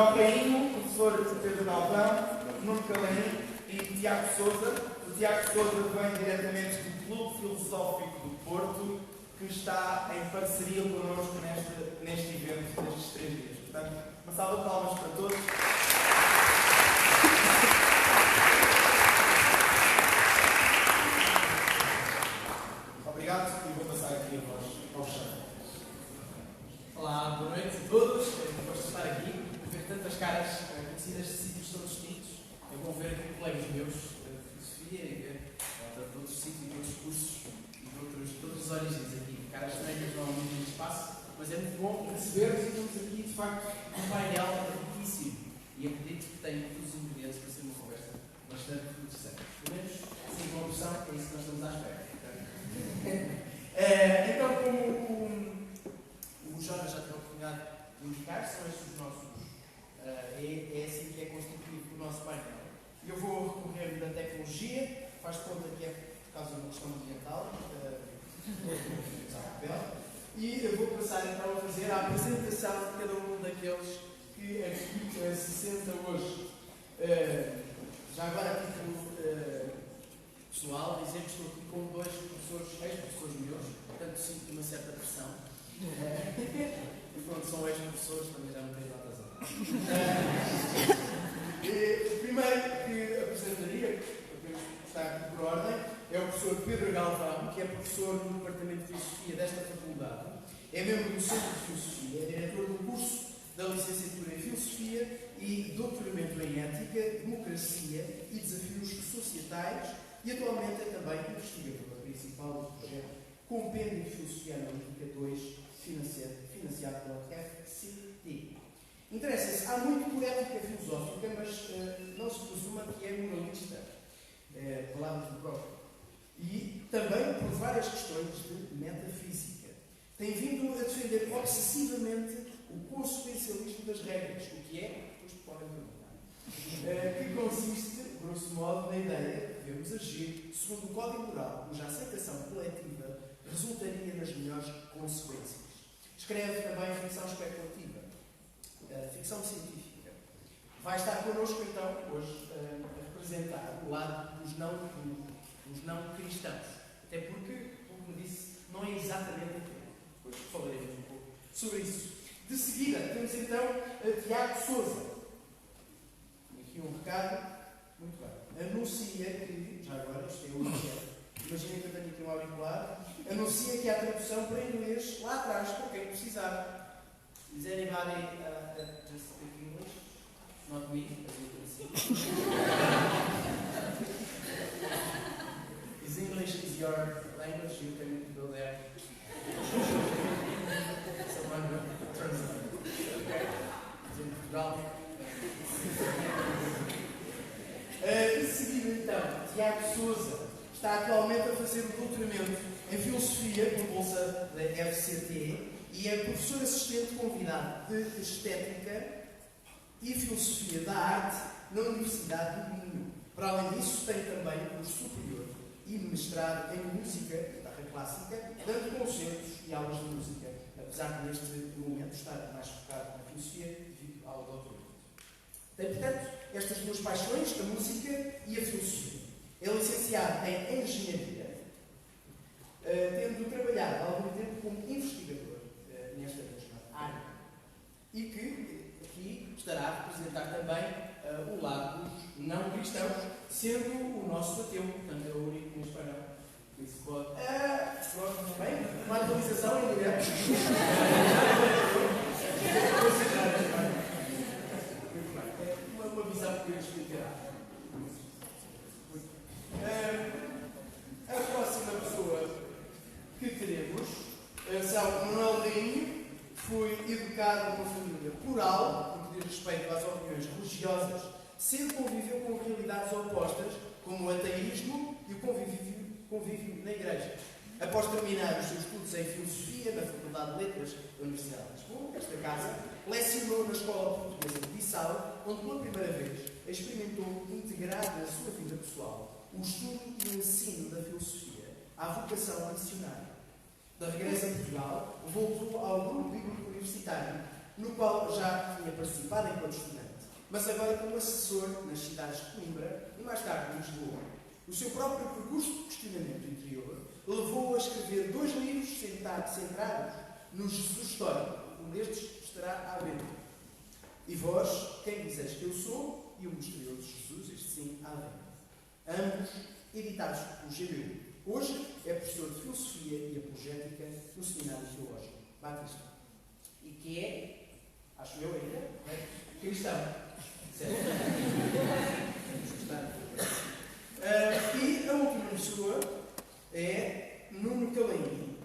Manuel Rainho, professor Pedro Galvão, Nuno Calainho e Tiago Sousa. O Tiago Sousa vem diretamente do Clube Filosófico do Porto, que está em parceria connosco neste evento destes 3 dias. Portanto, uma salva de palmas para todos. Obrigado e vou passar aqui a voz ao chão. Olá, boa noite a todos. Gosto de estar aqui, ver tantas caras conhecidas de sítios tão distintos. É bom ver aqui colegas meus de filosofia e ver de outros sítios, de outros cursos e de outras origens aqui. Caras estranhas normalmente no espaço, mas é muito bom receber-vos e temos aqui, de facto, um painel riquíssimo. E acredito que tem todos os ingredientes para ser uma conversa bastante interessante. Pelo menos, assim como a opção, é isso que nós estamos à espera. Então, como o Jonas já teve a oportunidade de indicar, são estes os nossos. É assim que é constituído o nosso painel. Eu vou recorrer da tecnologia, faz conta que é por causa de uma questão ambiental, e eu vou passar então a fazer a apresentação de cada um daqueles que aqui se senta hoje. Já agora, a título pessoal, dizer que estou aqui com 2 professores, ex-professores meus, portanto sinto uma certa pressão. E quando são ex-professores também já não tenho nada a dizer. O primeiro que apresentaria, que está aqui por ordem, é o professor Pedro Galvão, que é professor no Departamento de Filosofia desta faculdade, é membro do Centro de Filosofia, é diretor do curso da Licenciatura em Filosofia e doutoramento em Ética, Democracia e Desafios Societais e atualmente é também investigador principal do projeto Compêndio de Filosofia Analítica 2, financiado pela FCT. Interessa-se, há muito por ética filosófica, mas não se presuma que é moralista, palavras do próprio. E também por várias questões de metafísica. Tem vindo a defender obsessivamente o consequencialismo das regras, o que é, depois podem perguntar, que consiste, grosso modo, na ideia de devemos agir segundo o código moral, cuja aceitação coletiva resultaria nas melhores consequências. Escreve também ficção especulativa, ficção científica. Vai estar connosco, então, hoje, a representar o lado dos não cristãos. Até porque, como disse, não é exatamente aquilo. Depois falaremos um pouco sobre isso. De seguida, temos então Tiago Sousa. Aqui um recado. Muito bem. Anuncia que, já agora, isto é o objeto. Imaginem que eu tenho aqui um auricular. Anuncia que há tradução para inglês lá atrás, para quem precisar. Is anybody just speak English? Not me, as you can see. Is English is your language? You can go there. Someone will translate. Okay? In Portugal. De seguida, então, Tiago Sousa está atualmente a fazer o doutoramento em Filosofia com bolsa da FCT e é professor assistente convidado de Estética e Filosofia da Arte na Universidade do Minho. Para além disso, tem também um curso superior e mestrado em Música e Guitarra Clássica, dando concertos e aulas de música, apesar de neste momento estar mais focado na filosofia devido ao doutoramento. Tem, portanto, estas 2 paixões, a música e a filosofia. É licenciado em Engenharia, tendo trabalhado há algum tempo como investigador nesta mesma área. E que aqui estará a representar também o lado dos não cristãos, sendo o nosso ateu, portanto é o único no espanhol que se pode. Bem, uma atualização em direto. Uma visão que eu explicar. A próxima pessoa que teremos são Manuel Rainho. Foi educado numa família plural, no que diz respeito às opiniões religiosas, sempre conviveu com realidades opostas, como o ateísmo e o convívio na igreja. Após terminar os seus estudos em Filosofia na Faculdade de Letras da Universidade de Lisboa, esta casa, lecionou na Escola Portuguesa de Bissau, onde pela primeira vez experimentou integrar na sua vida pessoal o estudo e o ensino da filosofia à vocação missionária. Da regresso a Portugal, voltou ao grupo bíblico universitário, no qual já tinha participado enquanto estudante, mas agora como assessor nas cidades de Coimbra e mais tarde em Lisboa. O seu próprio percurso de questionamento interior levou-o a escrever 2 livros centrados no Jesus histórico. Um destes estará à venda. E vós, quem dizeis que eu sou, e o misterioso Jesus, este sim, à venda. Ambos editados pelo GBU. Hoje é professor de Filosofia e Apologética no Seminário Teológico Batista. E que é, acho eu ainda, cristão. Certo? E a última pessoa é Nuno Calaini,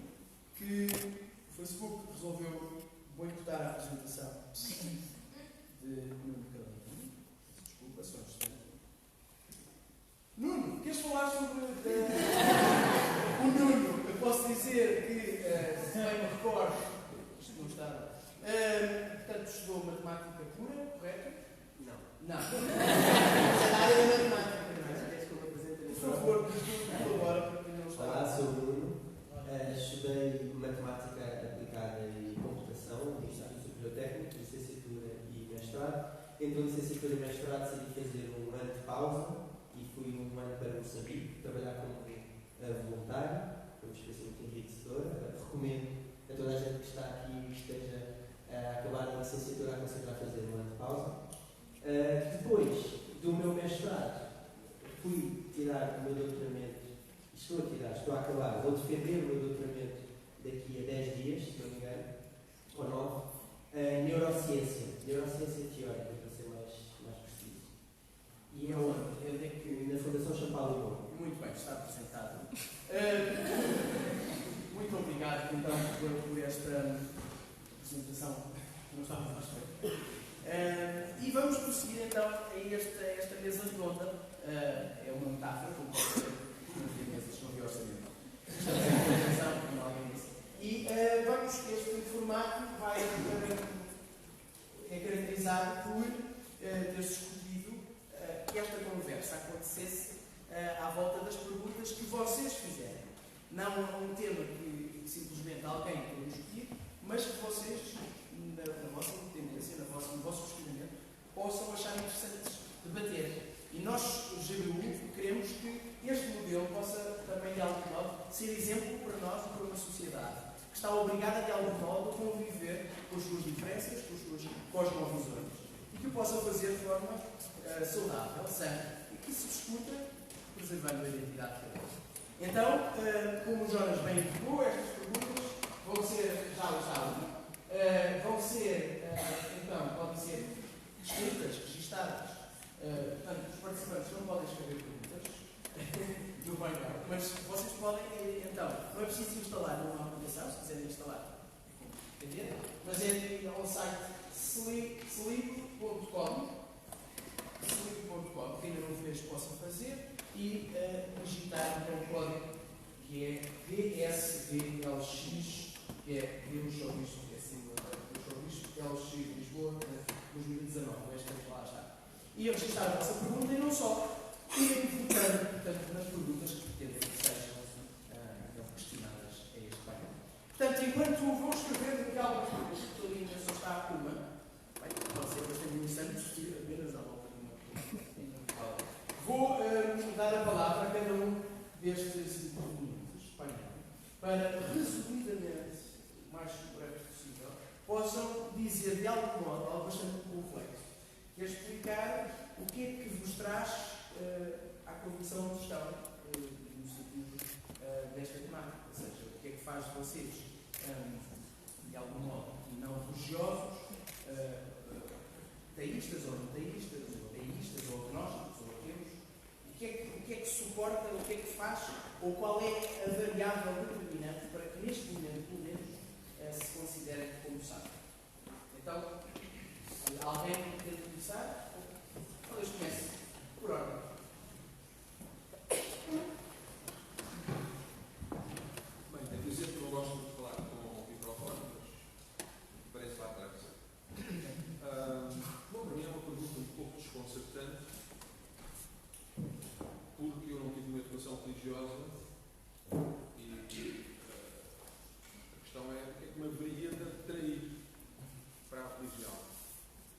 que o Facebook resolveu boicotar a apresentação de Nuno Calaini. Desculpa, só um instante. Nuno, queres falar sobre o Nuno? Eu posso dizer que, se bem me recordo, isto não está. Portanto, estudou matemática pura, correto? Não. É da área da matemática, não é? Por favor, colabora para quem não está. Olá, sou o Bruno. Estudei matemática aplicada e computação no Instituto Superior Técnico, licenciatura e mestrado. Entre a licenciatura e mestrado decidi fazer um ano de pausa e fui um ano para Moçambique trabalhar como voluntário. Foi uma experiência muito enriquecedora. Recomendo a toda a gente que está aqui e esteja a acabar a licenciatura a considerar fazer um ano de pausa. Depois do meu mestrado, fui tirar o meu doutoramento, estou a acabar, vou defender o meu doutoramento daqui a 10 dias, se não me engano, ou 9, em neurociência teórica, para ser mais preciso. E é onde? É que na Fundação Champalimau. Muito bem, está apresentado. Muito obrigado, então, por esta apresentação. Não estava mais feita. E vamos prosseguir, então, a esta mesa redonda. É uma metáfora, como pode ser, nas mesas não vi orçamento. Como alguém disse. E este formato é caracterizado por ter escolhido que esta conversa acontecesse à volta das perguntas que vocês fizerem. Não um tema que simplesmente alguém tem discutir, mas que vocês, na vossa independência, no vosso questionamento, possam achar interessantes debater. E nós, o GBU, queremos que este modelo possa também, de algum modo, ser exemplo para nós e para uma sociedade que está obrigada, de algum modo, a conviver com as suas diferenças, com as suas cosmovisões, e que o possa fazer de forma saudável, sã, e que se discuta preservando a identidade de cada um. Então, como o Jonas bem indicou, estas perguntas vão ser, já lo sabem, podem ser escritas, registadas. Portanto, os participantes não podem escrever perguntas no painel, mas vocês podem, então, não é preciso instalar numa aplicação, se quiserem instalar, entender? Mas é ao site sleep.com, que ainda não fez, possam fazer, e digitar então o código que é DSVLX, que é Deus Showbiz, que é símbolo do Showbiz, LX Lisboa, 2019, esta lá está. E registrar a vossa pergunta e não só, irem votando, portanto, nas perguntas que pretendem que sejam questionadas a este painel. Portanto, enquanto vou escrever aqui algumas perguntas, que ali ainda só está uma, bem, pode ser bastante interessante discutir apenas à volta de uma pergunta. Vou dar a palavra a cada um destes intervenientes, para, resumidamente, o mais breve possível, possam dizer de algum modo, algo bastante complexo, que é explicar o que é que vos traz à convicção onde estão, no sentido desta temática, ou seja, o que é que faz de vocês, de algum modo, não religiosos, teístas ou não teístas, ou agnósticos ou ateus, o que é que suporta, o que é que faz, ou qual é a variável determinante para que neste momento, pelo menos, se considerem como sábio. Então, alguém quer começar? Talvez comece por ordem. Bem, tenho que dizer que eu não gosto de falar com o microfone, mas parece lá atrás. Bom, para mim é uma pergunta um pouco desconcertante, porque eu não tive uma educação religiosa e a questão é o que é que me haveria de atrair para religião.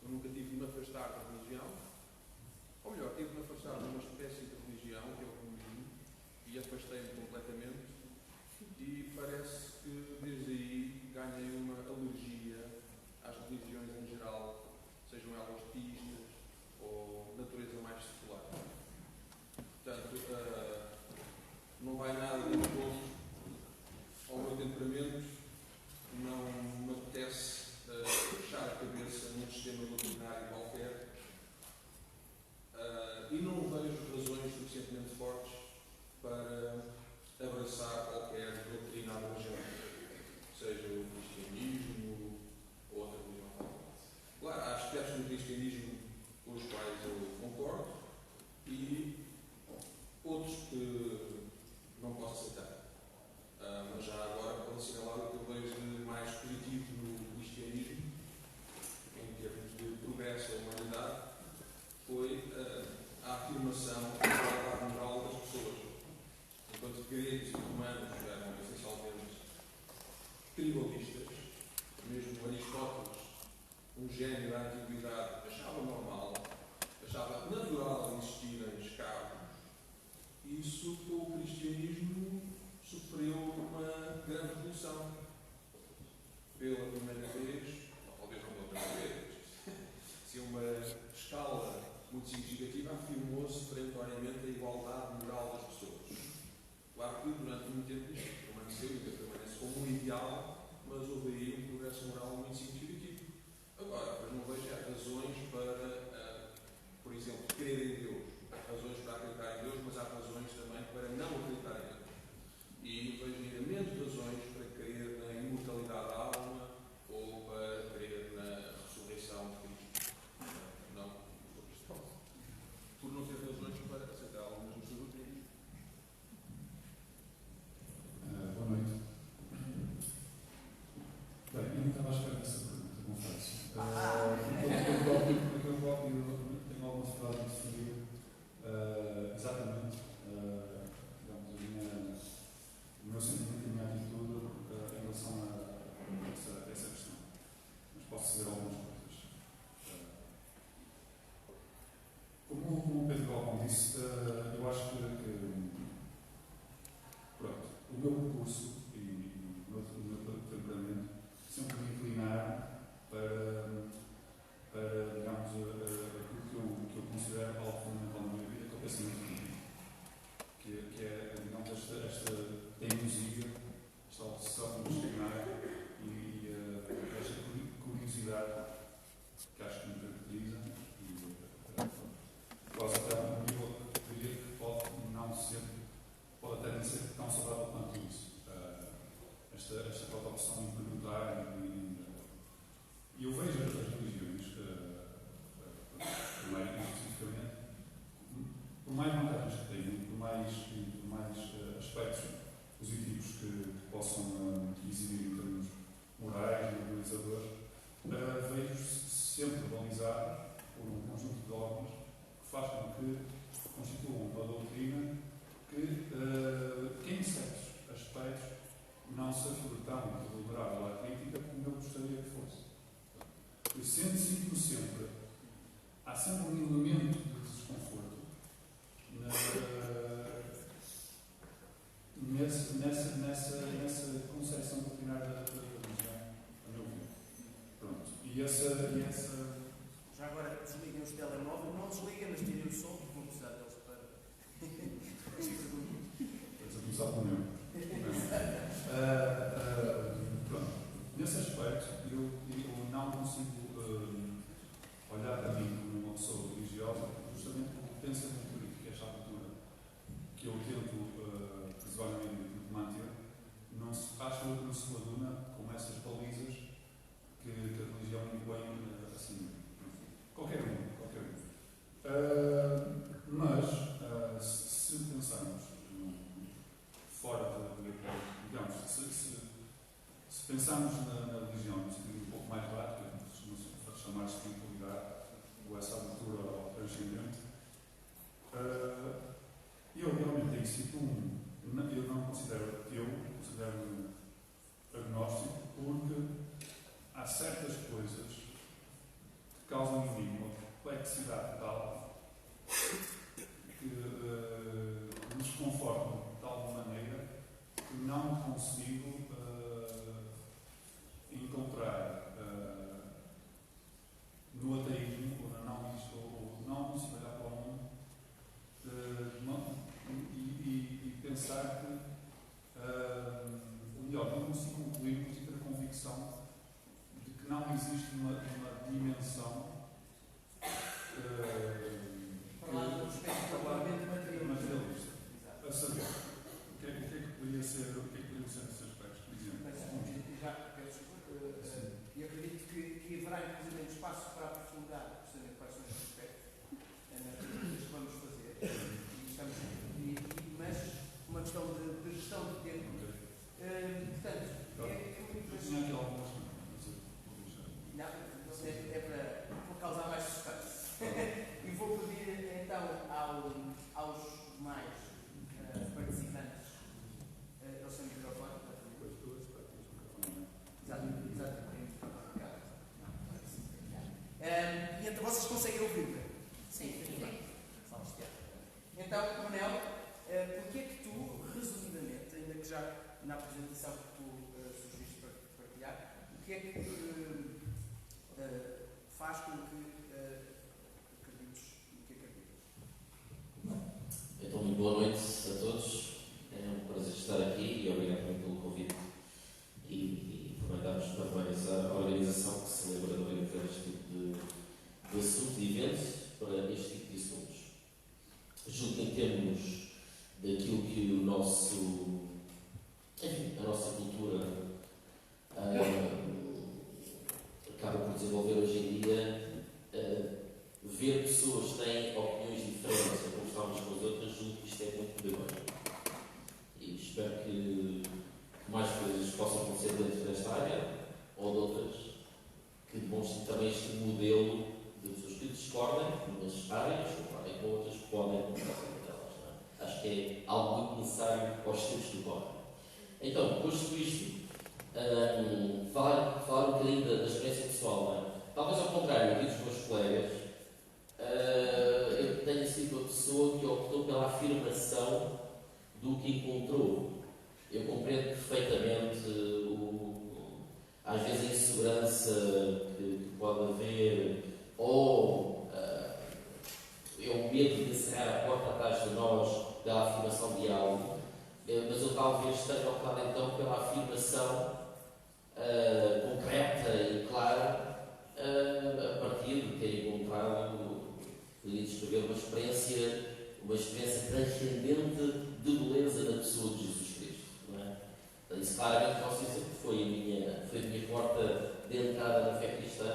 Eu nunca tive de me afastar da religião, ou melhor, tive de me afastar de uma espécie de religião, que é o comunismo, e afastei-me completamente, e parece que desde aí ganhei uma alergia às religiões em geral, sejam elas teístas ou natureza mais secular. Portanto, não vai nada de encontro ao meu temperamento, não me apetece fechar a cabeça num sistema doutrinário qualquer, e não vejo razões suficientemente fortes para abraçar qualquer doutrina abrangente, seja o cristianismo ou outra religião qualquer. Claro, há aspectos do cristianismo com os quais eu concordo e outros que não posso aceitar. Mas já agora, para assinalar o que eu vejo de mais positivo no cristianismo, em termos de progresso da humanidade, foi a afirmação da igualdade moral das pessoas. Enquanto gregos e romanos eram essencialmente tribalistas, mesmo Aristóteles, um gênio da antiguidade, achava normal, achava natural existirem escravos. Isso, com o cristianismo, sofreu uma grande revolução. Pela primeira vez, ou talvez não pela primeira vez, se uma escala muito significativa, afirmou-se perentoriamente a igualdade moral das pessoas. Claro que durante muito tempo isto permaneceu e permanece como um ideal, mas houve aí um progresso moral muito significativo. Agora, mas não vejo razões para, por exemplo, crer em Deus. Há razões para acreditar em Deus, mas há razões também para não acreditar em Deus. E vejo ainda menos razões para crer na imortalidade da alma ou para crer na ressurreição de Cristo. Não, sou cristão. Por não ter razões para aceitar algumas das suas doutrinas. Boa noite. Bem, eu não estava à espera dessa pergunta, confesso. Porque eu próprio tenho algumas frases de seguir exatamente digamos, o meu sentimento e a minha atitude em relação a essa questão. Mas posso dizer algumas coisas. Como o Pedro Galvão disse, eu acho que pronto, o meu percurso e o meu temperamento sempre me inclinaram para digamos, aquilo que eu considero algo fundamental na minha vida, que é o pensamento crítico, que é, digamos, esta teimosia, esta obsessão por estagnar e esta curiosidade que acho que me caracteriza e quase até um nível que eu diria que pode até não ser tão saudável quanto isso. Esta própria opção em perguntar e eu vejo as religiões, mais especificamente, por mais vantagens que tenham, por mais aspectos positivos que possam exibir em termos morais e organizadores, vejo-se sempre balizado por um conjunto de dogmas que faz com que constituam uma doutrina que em certos aspectos não se afigura tão deliberável à crítica como eu gostaria que fosse. Eu sinto sempre, há sempre um elemento de desconforto nessa concepção doutrinária da religião, a meu ver. Pronto. E essa... Já agora desliguem os telemóveis, não desliguem, mas tirem o som, porque vão precisar deles para. Estás a começar pelo meu. Pronto. Nesse aspecto, eu não consigo olhar para mim como uma pessoa religiosa, justamente porque penso a cultura, que é esta cultura que eu tento preservar na minha vida e manter, acho que não se aduna com essas balizas que a religião impõe assim. Qualquer um. Mas, se pensarmos fora digamos, se pensarmos na religião no sentido um pouco mais prático, no uma dimensão Para lá do aspecto propriamente materialista. Exato. A saber, o que é que poderia ser esses aspectos, por exemplo? Eu acredito que haverá inclusive espaço para aprofundar precisamente quais são estes aspectos nas perguntas que vamos fazer. Mas uma questão de gestão de tempo. Portanto, é muito Eu tinha aqui algumas. Não, é para causar mais suspense. E vou pedir então aos demais participantes. Eles têm microfone? Exatamente. E então vocês conseguem ouvir-me? Sim. Então, Manel, porque é que tu, resumidamente, ainda que já na apresentação que tu sugeriste para partilhar, o que é que faz com que acredites no que acreditas? Então, muito boa noite a todos. É um prazer estar aqui e obrigado também pelo convite. E comentarmos parabéns à organização que se lembra de organizar este tipo de assunto, de eventos, para este tipo de assuntos. Julgo que em termos daquilo que a nossa cultura acaba por desenvolver hoje em dia, ver pessoas que têm opiniões diferentes a conversar umas com as outras, julgo que isto é muito de bem. E espero que mais coisas possam acontecer dentro desta área ou de outras, que demonstrem também este modelo de pessoas que discordem nas áreas ou com outras que podem conversar com elas. Não é? Acho que é algo muito necessário aos tempos que correm. Então, posto isto, falar um bocadinho da experiência pessoal. Não é? Talvez ao contrário aqui dos meus colegas, eu tenho sido a pessoa que optou pela afirmação do que encontrou. Eu compreendo perfeitamente às vezes a insegurança que pode haver, ou é o medo de encerrar a porta atrás de nós pela afirmação de algo, mas eu talvez tenha optado então pela afirmação concreta e clara a partir de ter encontrado, poderia descrever uma experiência transcendente de beleza na pessoa de Jesus Cristo. Não é? Isso claramente posso dizer que foi a minha porta de entrada na fé cristã,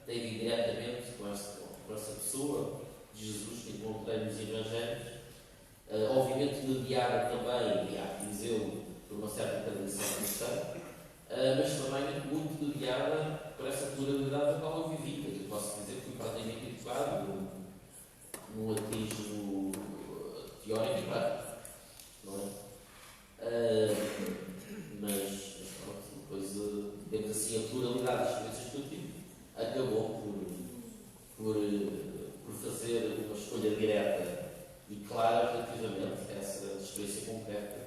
tem vindo diretamente com essa pessoa de Jesus que encontrei nos Evangelhos, obviamente mediada também, e há que dizê-lo, por uma certa tradição cristã, mas também muito mediada por essa pluralidade da qual eu vivi. Eu posso dizer que fui praticamente educado num ateísmo teórico e prático, não é? Mas pronto, depois, digamos assim, a pluralidade das experiências que eu tive acabou por fazer uma escolha direta e clara relativamente a essa experiência concreta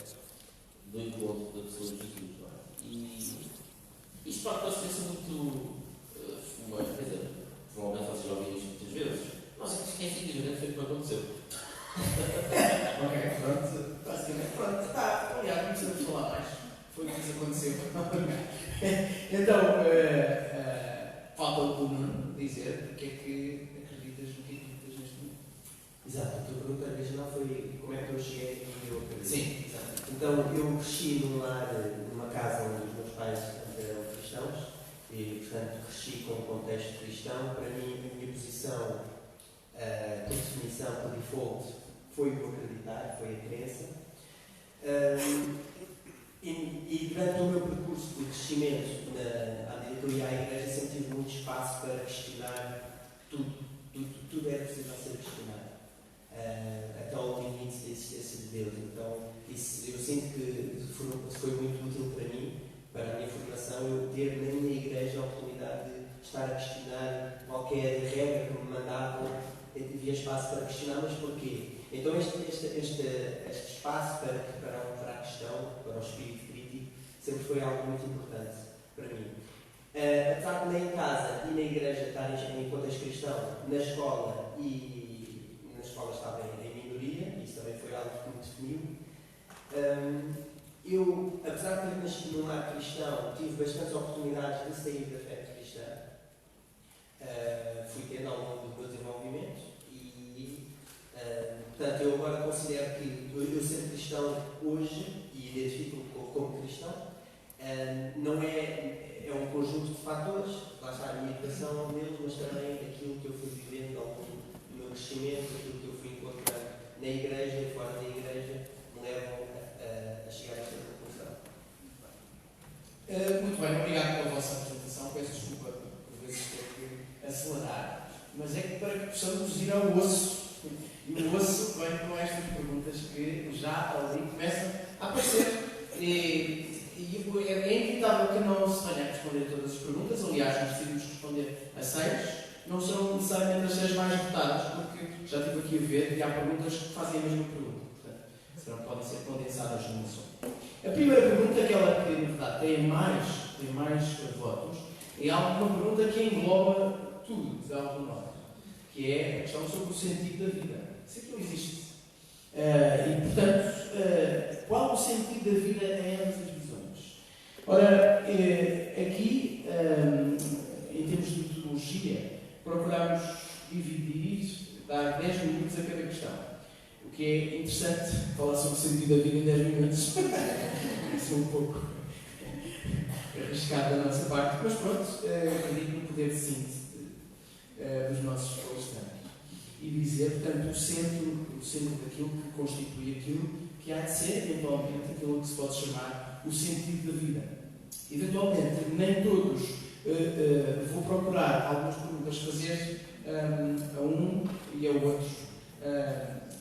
do encontro da pessoa de Jesus. Não é? E isto pode parecer muito. Quer dizer, provavelmente vocês já ouviram isto muitas vezes. Nossa, que simplesmente foi o que aconteceu. Ok, pronto. Basicamente, pronto. Aliás, não precisamos falar mais. Foi o que isso aconteceu. Então, falta o Nuno dizer porque é que acreditas no que acreditas neste momento. Exato, a tua pergunta original foi como é que eu cheguei e eu acredito. Sim, exato. Então, eu cresci numa casa onde os meus pais eram cristãos e, portanto, cresci com um contexto cristão. Para mim, a minha posição, por definição, por default, foi o acreditar, foi a crença. E durante o meu percurso de crescimento, à medida que eu ia à igreja, sempre tive muito espaço para questionar tudo. Tudo era possível ser questionado. Até ao limite da existência de Deus. Então, isso, eu sinto que foi muito útil para mim, para a minha formação, eu ter na minha igreja a oportunidade de estar a questionar qualquer regra que me mandavam. Eu havia espaço para questionar, mas porquê? Então, este espaço para a questão, para o espírito crítico, sempre foi algo muito importante para mim. Apesar de nem em casa e na igreja estar em contexto cristão, na escola estava em minoria, isso também foi algo que me definiu. Eu, apesar de ter nascido num lar cristão, tive bastantes oportunidades de sair da fé cristã eu ser cristão hoje, e identifico-me como cristão, não é um conjunto de fatores, lá está a minha educação ao Deus, mas também aquilo que eu fui vivendo ao longo do meu crescimento, aquilo que eu fui encontrando na igreja e fora da igreja, me levam a chegar a esta conclusão. Muito bem, obrigado pela vossa apresentação. Peço desculpa por vezes ter que acelerar, mas é que para que possamos ir ao osso. E o osso vem com estas perguntas que já ali começam a aparecer. E é inevitável que não se venha a responder a todas as perguntas. Aliás, nós decidimos responder a 6. Não serão necessariamente as 6 mais votadas, porque já estive aqui a ver e há perguntas que fazem a mesma pergunta. Portanto, podem ser condensadas numa só. A primeira pergunta, aquela que, na verdade, tem mais votos, é uma pergunta que engloba tudo, de algum modo, que é a questão sobre o sentido da vida. Se aquilo existe. E, portanto, qual o sentido da vida em ambas as visões? Ora, aqui, em termos de metodologia, procuramos dividir, dar 10 minutos a cada questão. O que é interessante, falar sobre o sentido da vida em 10 minutos. Isso é um pouco arriscado da nossa parte, mas pronto, acredito no poder de síntese dos nossos palestrantes. E dizer, portanto, o centro daquilo que constitui aquilo que há de ser, eventualmente, aquilo que se pode chamar o sentido da vida. Eventualmente, nem todos, vou procurar algumas perguntas fazer a um e a outro,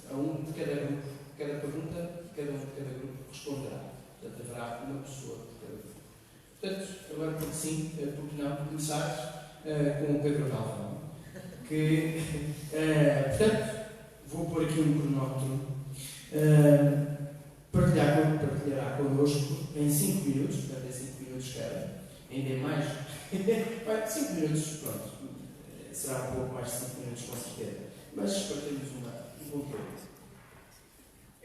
a um de cada grupo. Cada pergunta, cada um de cada grupo responderá. Portanto, haverá uma pessoa de cada grupo. Portanto, agora, porque sim, porque não, começar com o Pedro Galvão, que, portanto, vou pôr aqui um cronómetro, partilhará connosco em 5 minutos, portanto, em 5 minutos cada, ainda é mais, 5 minutos, pronto, será um pouco mais de 5 minutos com certeza, mas partilhamos um conteúdo.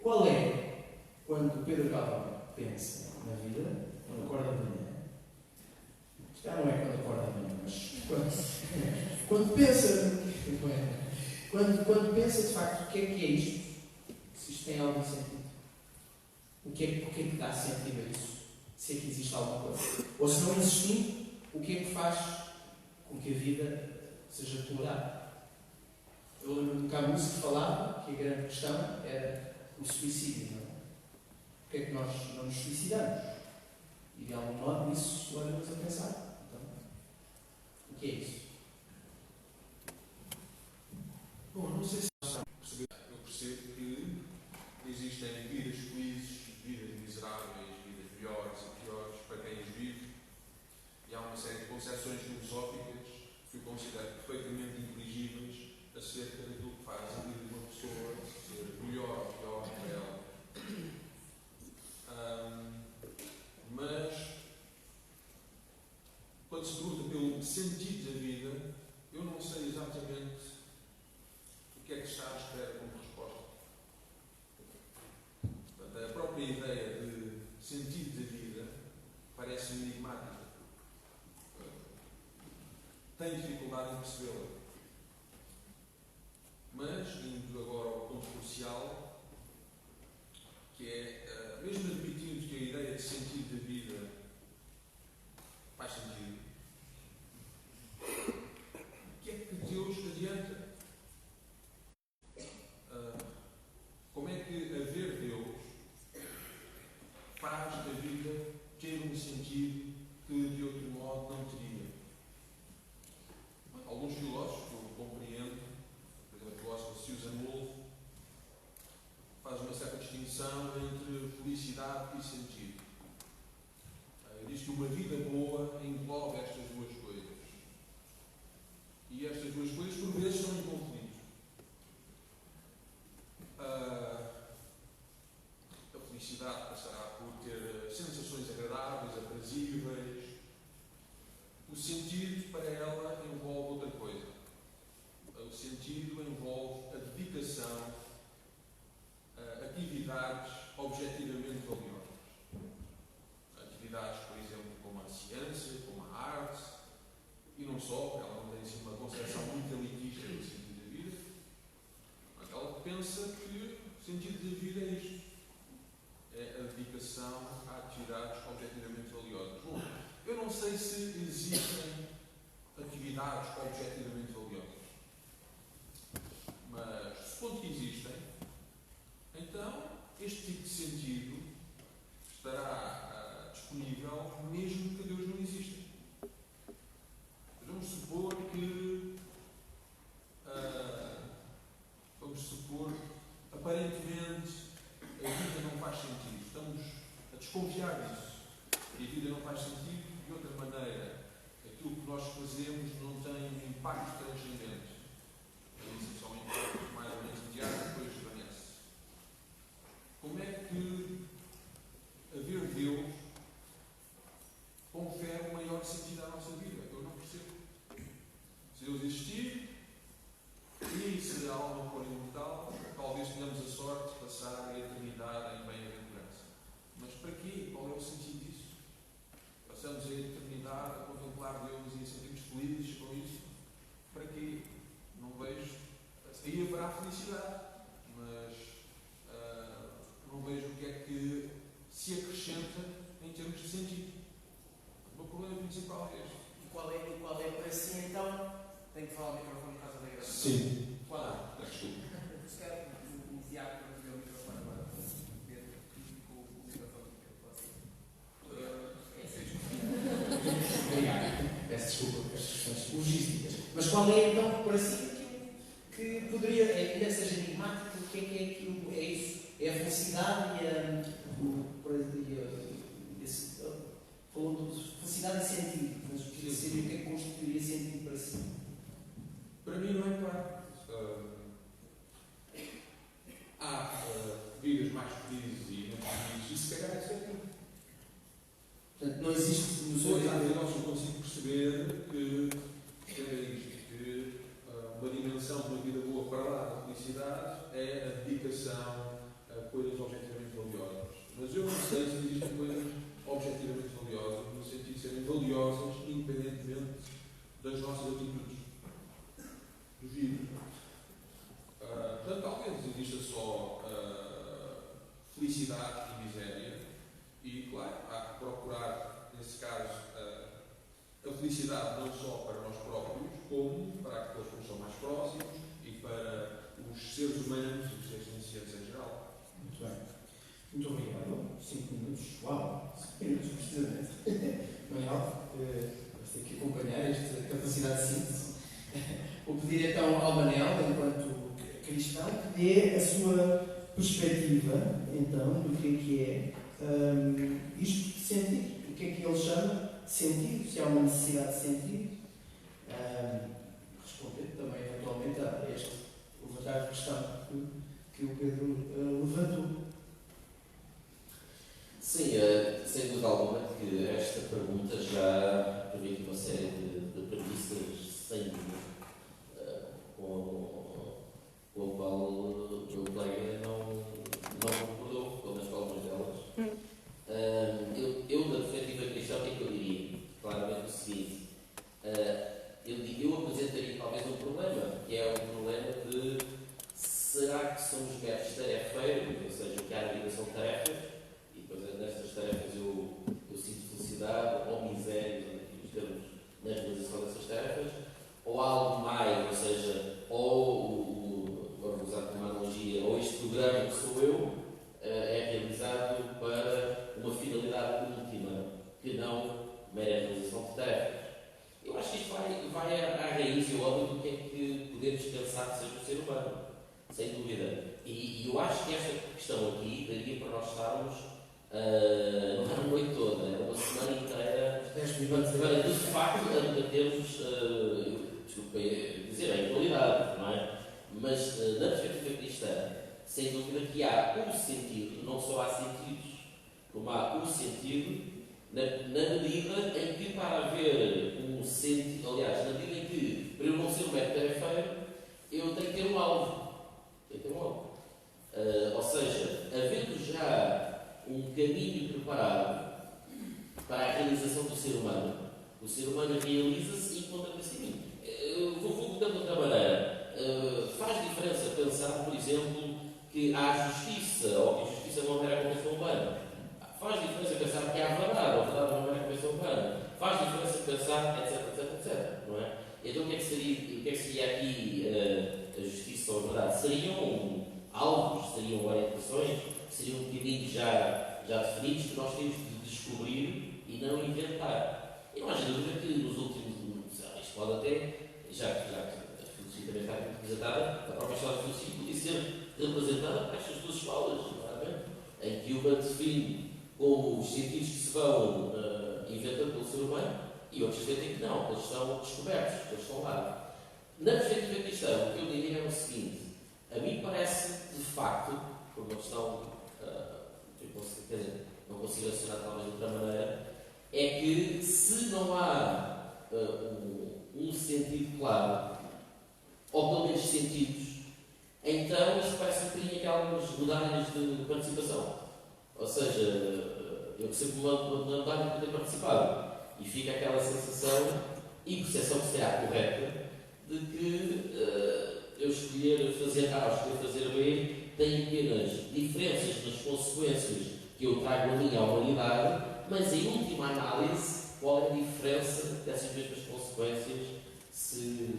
Qual é, quando Pedro Galvão pensa na vida, quando acorda de manhã? Já não é quando acorda de manhã, mas quando pensa, quando pensa de facto o que é isto, se isto tem algum sentido, o que é que dá sentido a isso, se é que existe alguma coisa, ou se não existindo, o que é que faz com que a vida seja tolerada? Eu lembro de Camus que falava que a grande questão era o suicídio, não é? Porque é que nós não nos suicidamos? E de algum modo isso leva-nos a pensar. Então, o que é isso? Bom, não sei se eu percebo que existem vidas felizes, vidas miseráveis, vidas melhores e piores para quem as vive, e há uma série de concepções filosóficas que eu considero perfeitamente inteligíveis acerca daquilo que faz a vida de uma pessoa ser melhor ou pior para ela. Mas, quando se pergunta pelo sentido da vida, eu não sei exatamente o que é que está à espera como resposta. Portanto, a própria ideia de sentido da vida parece-me enigmática. Tenho dificuldade em percebê-la. Mas, indo agora ao ponto crucial, que é, mesmo admitindo que a ideia de sentido da vida faz sentido, o que é que Deus adianta? Como é que haver Deus faz da vida ter um sentido que de outro modo não teria? Alguns filósofos, eu compreendo, por exemplo, o filósofo Susan Wolf, faz uma certa distinção entre felicidade e sentido. Ele diz que uma vida boa engloba estas duas coisas. E estas duas coisas, por vezes, são inconflitos. A felicidade passará por ter sensações agradáveis, aprazíveis. O sentido, para ela, envolve outra coisa. O sentido envolve a dedicação a atividades objetivamente valiosas. Atividades, por exemplo, como a ciência, como a arte, e não só, ela não tem assim uma concepção muito elitista do sentido da vida, mas ela pensa que o sentido da vida é isto. objetivamente valiosas. Mas, supondo que existem, então este tipo de sentido estará disponível mesmo que Deus não exista. Vamos supor que aparentemente a vida não faz sentido. Estamos a desconfiar disso. E a vida não faz sentido de outra maneira. Aquilo que nós fazemos não tem um impacto transcendente. Isso só um impacto mais ou menos imediato e depois desvanece. Como é que haver Deus confere um maior sentido à nossa vida? Eu não percebo. Se Deus existir e se a alma for imortal, talvez tenhamos a sorte de passar a eternidade em bem-aventurança. Mas para quê? Qual é o sentido disso? Passamos a eternidade a contemplar Deus e a sentirmos felizes com isso? Para quê? Não vejo. Aí haverá felicidade, mas não vejo o que é que se acrescenta em termos de sentido. O meu problema principal é este. E qual é para si então? Tenho que falar ao microfone por causa da gravação. Sim. Qual é? Desculpa. Se calhar o Tiago para ver o microfone agora. Pedro, com o microfone que eu posso. Obrigado. Peço desculpa pelas questões logísticas. Mas qual é então para si aquilo que poderia, ainda que seja enigmático, o que é aquilo? É isso? É a felicidade falou de felicidade e sentido, mas queria saber o que é que constituiria sentido para si. Para mim não é claro. Há vidas mais felizes e menos felizes, e se calhar isso é tudo. Portanto, não existe nos Depois, olhos. eu não consigo perceber que uma dimensão de uma vida boa para lá da felicidade é a dedicação a coisas objetivamente valiosas. Mas eu não sei se existem coisas objetivamente valiosas, no sentido de serem valiosas independentemente das nossas atitudes. Duvido. Portanto, talvez exista só felicidade e miséria, e, claro, há que procurar, nesse caso, a felicidade não só para nós próprios, como para aqueles que nos são mais próximos e para os seres humanos e os seres sencientes em geral. Muito bem. Muito obrigado. 5 minutos. Uau! 5 minutos, precisamente. Manuel, vamos ter que acompanhar esta capacidade de síntese. Vou pedir então ao Manel, enquanto cristão, que dê a sua perspectiva, então, do que é isto de sentido. O que é que ele chama de sentido? Se há uma necessidade de sentido. Responder também, eventualmente, a esta levantar a questão que o Pedro levantou. Sim, sem dúvida alguma que esta pergunta já permite uma série de premissas sem dúvida, com a qual o meu colega não concordou, pelo menos com algumas delas. Eu, da perspectiva cristã, o que é que eu diria? Claramente o seguinte, eu apresentaria talvez um problema, que é um problema de será que somos meros tarefeiros, ou seja, que há na vida são tarefas, e depois nestas tarefas eu sinto felicidade ou miséria, nos termos, na realização dessas tarefas, ou algo mais, ou seja, vamos usar como analogia, ou este programa que sou eu, é realizado para uma finalidade última, que não mera realização de tarefas. Eu acho que isto vai à raiz e ao âmbito do que é que podemos pensar que seja o ser humano, sem dúvida. E eu acho que esta questão aqui daria para nós estarmos não era a noite toda, era uma semana inteira para de facto debatermos, desculpa dizer a igualdade, não é? Mas na perspectiva cristã, sem dúvida que há um sentido, não só há sentidos, como há um sentido na medida em que para haver um sentido, aliás, na medida em que para eu não ser um mero tarefeiro, eu tenho que ter um alvo. Ou seja, havendo já um caminho preparado para a realização do ser humano, o ser humano realiza-se e encontra-se a si mesmo. Vou colocar de outra maneira. Faz diferença pensar, por exemplo, que há justiça, ou que a justiça não é a convenção humana. Faz diferença pensar que há verdade, ou a verdade não é a convenção humana. Faz diferença pensar, etc, não é? Então o que é que seria aqui a justiça ou a verdade? Seriam alvos, seriam orientações, seriam caminhos já definidos que nós temos de descobrir e não inventar. E não há dúvida que nos últimos, isto pode até, já que a filosofia também está representada, a própria escola de filosofia podia ser representada por estas duas escolas, não é? Em que uma define como os sentidos que se vão inventando pelo ser humano e outros defendem que não, eles são descobertos, eles estão lá. Na perspectiva cristã, o que eu diria é o seguinte: a mim parece, de facto, por uma questão, quer dizer, não consigo relacionar talvez de outra maneira, é que se não há um sentido claro, ou pelo menos sentidos, então isto parece um bocadinho aquelas medalhas de participação. Ou seja, eu recebo uma medalha por ter participado e fica aquela sensação e percepção que será correta de que eu escolher fazer A ou escolher fazer B tem apenas diferenças nas consequências que eu trago a minha humanidade, mas em última análise, qual é a diferença dessas mesmas consequências se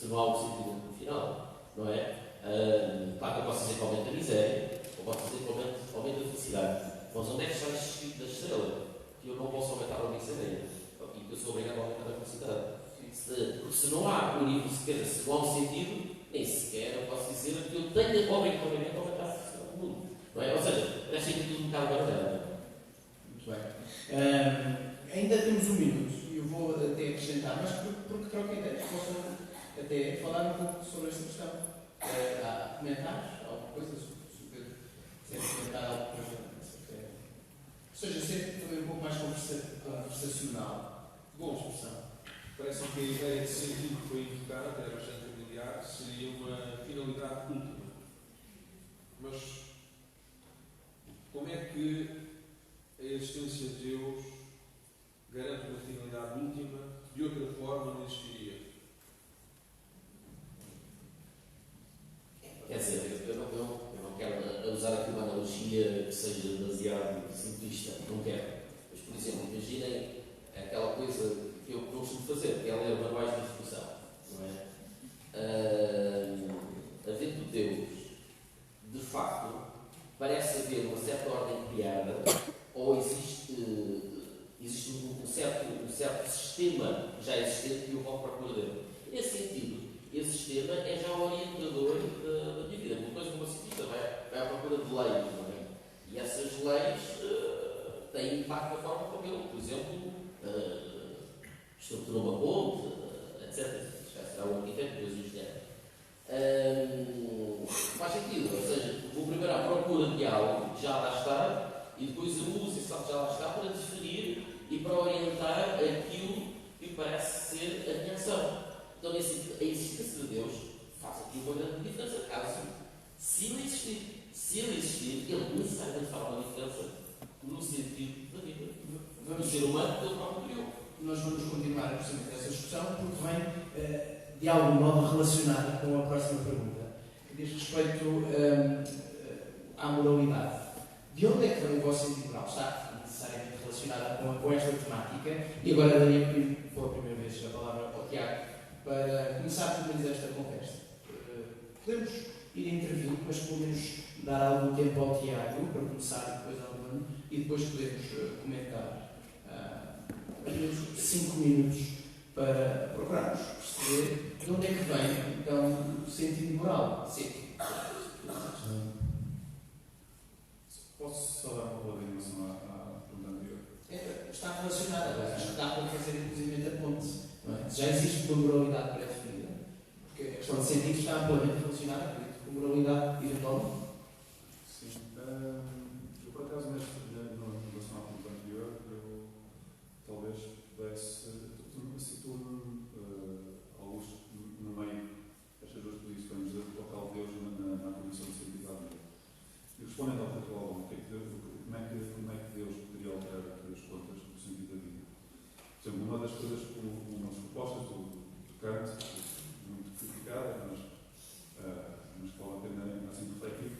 não há um sentido no final, não é? Claro que eu posso dizer que aumenta a miséria, ou posso dizer que aumenta a felicidade, mas onde é que está escrito da estrela? Que eu não posso aumentar a miséria, e que eu sou obrigado a aumentar a felicidade. Porque se não há se não há um sentido, nem sequer eu posso dizer que eu tenho obrigatoriamente a aumentar a felicidade do mundo, não é? Ou seja, parece que tudo um bocado baralhado. Muito bem. Ainda temos 1 minuto e eu vou até acrescentar, mas porque troco ideias, posso até falar um pouco sobre esta questão. Há comentários? Alguma coisa? Se o Pedro quiser comentar alguma coisa. Ou seja, ser também um pouco mais conversacional. Boa expressão. Parece-me que a ideia de sentido que foi invocada, até é bastante familiar, seria uma finalidade última. Mas como é que a existência de Deus garante uma finalidade última que de outra forma não existiria? Quer dizer, eu não quero usar aqui uma analogia que seja demasiado simplista, não quero. Mas, por exemplo, imaginem aquela coisa que eu costumo fazer, que é ler manuais de instrução, não é? Havendo Deus, de facto, parece haver uma certa ordem criada, ou existe um certo sistema já existente que eu vou procurar dele. E, nesse sentido, esse sistema é já o orientador da minha vida. Uma coisa como assim, vai à procura de leis, não é? E essas leis têm impacto na forma como eu, por exemplo, estrutura uma ponte, etc. Já será o arquiteto, depois o engenheiro. Faz sentido, ou seja, vou primeiro à procura de algo que já lá está e depois eu uso esse algo que já lá está para definir e para orientar aquilo que parece ser a minha ação. Então, a existência de Deus faz aqui uma grande diferença, caso se ele existir. Se ele existir, ele necessariamente faz uma diferença no sentido da vida. Do ser humano que ele próprio criou. Nós vamos continuar a prosseguir essa discussão porque vem, de algum modo, relacionada com a próxima pergunta, que diz respeito à moralidade. De onde é que vem o vosso sentido moral? Está necessariamente relacionada com esta temática. E agora daria pela primeira vez a palavra ao Tiago para começar pelo menos esta conversa. Podemos ir intervindo, mas pelo menos dar algum tempo ao Tiago para começar e depois ao Bruno e depois podemos comentar. Pelo menos 5 minutos para procurarmos perceber de onde é que vem então o sentido moral. Sim. Posso só dar uma palavra em relação à pergunta anterior? Está relacionada, acho que dá para fazer inclusive a ponte. É? Já existe uma moralidade pré-definida, porque a questão de sentido está amplamente relacionada, acredito, com a moralidade eventualmente. Sim. Eu, por acaso, em relação à pergunta anterior, eu talvez pudesse. Situo-me alguns no meio destas duas posições do local de Deus na condição de sentido da vida. E respondendo ao teu álbum, como é que Deus poderia alterar as contas do sentido da vida? Por exemplo, uma das coisas, uma das propostas do Kant, muito criticada, mas que vale a pena assim refletir,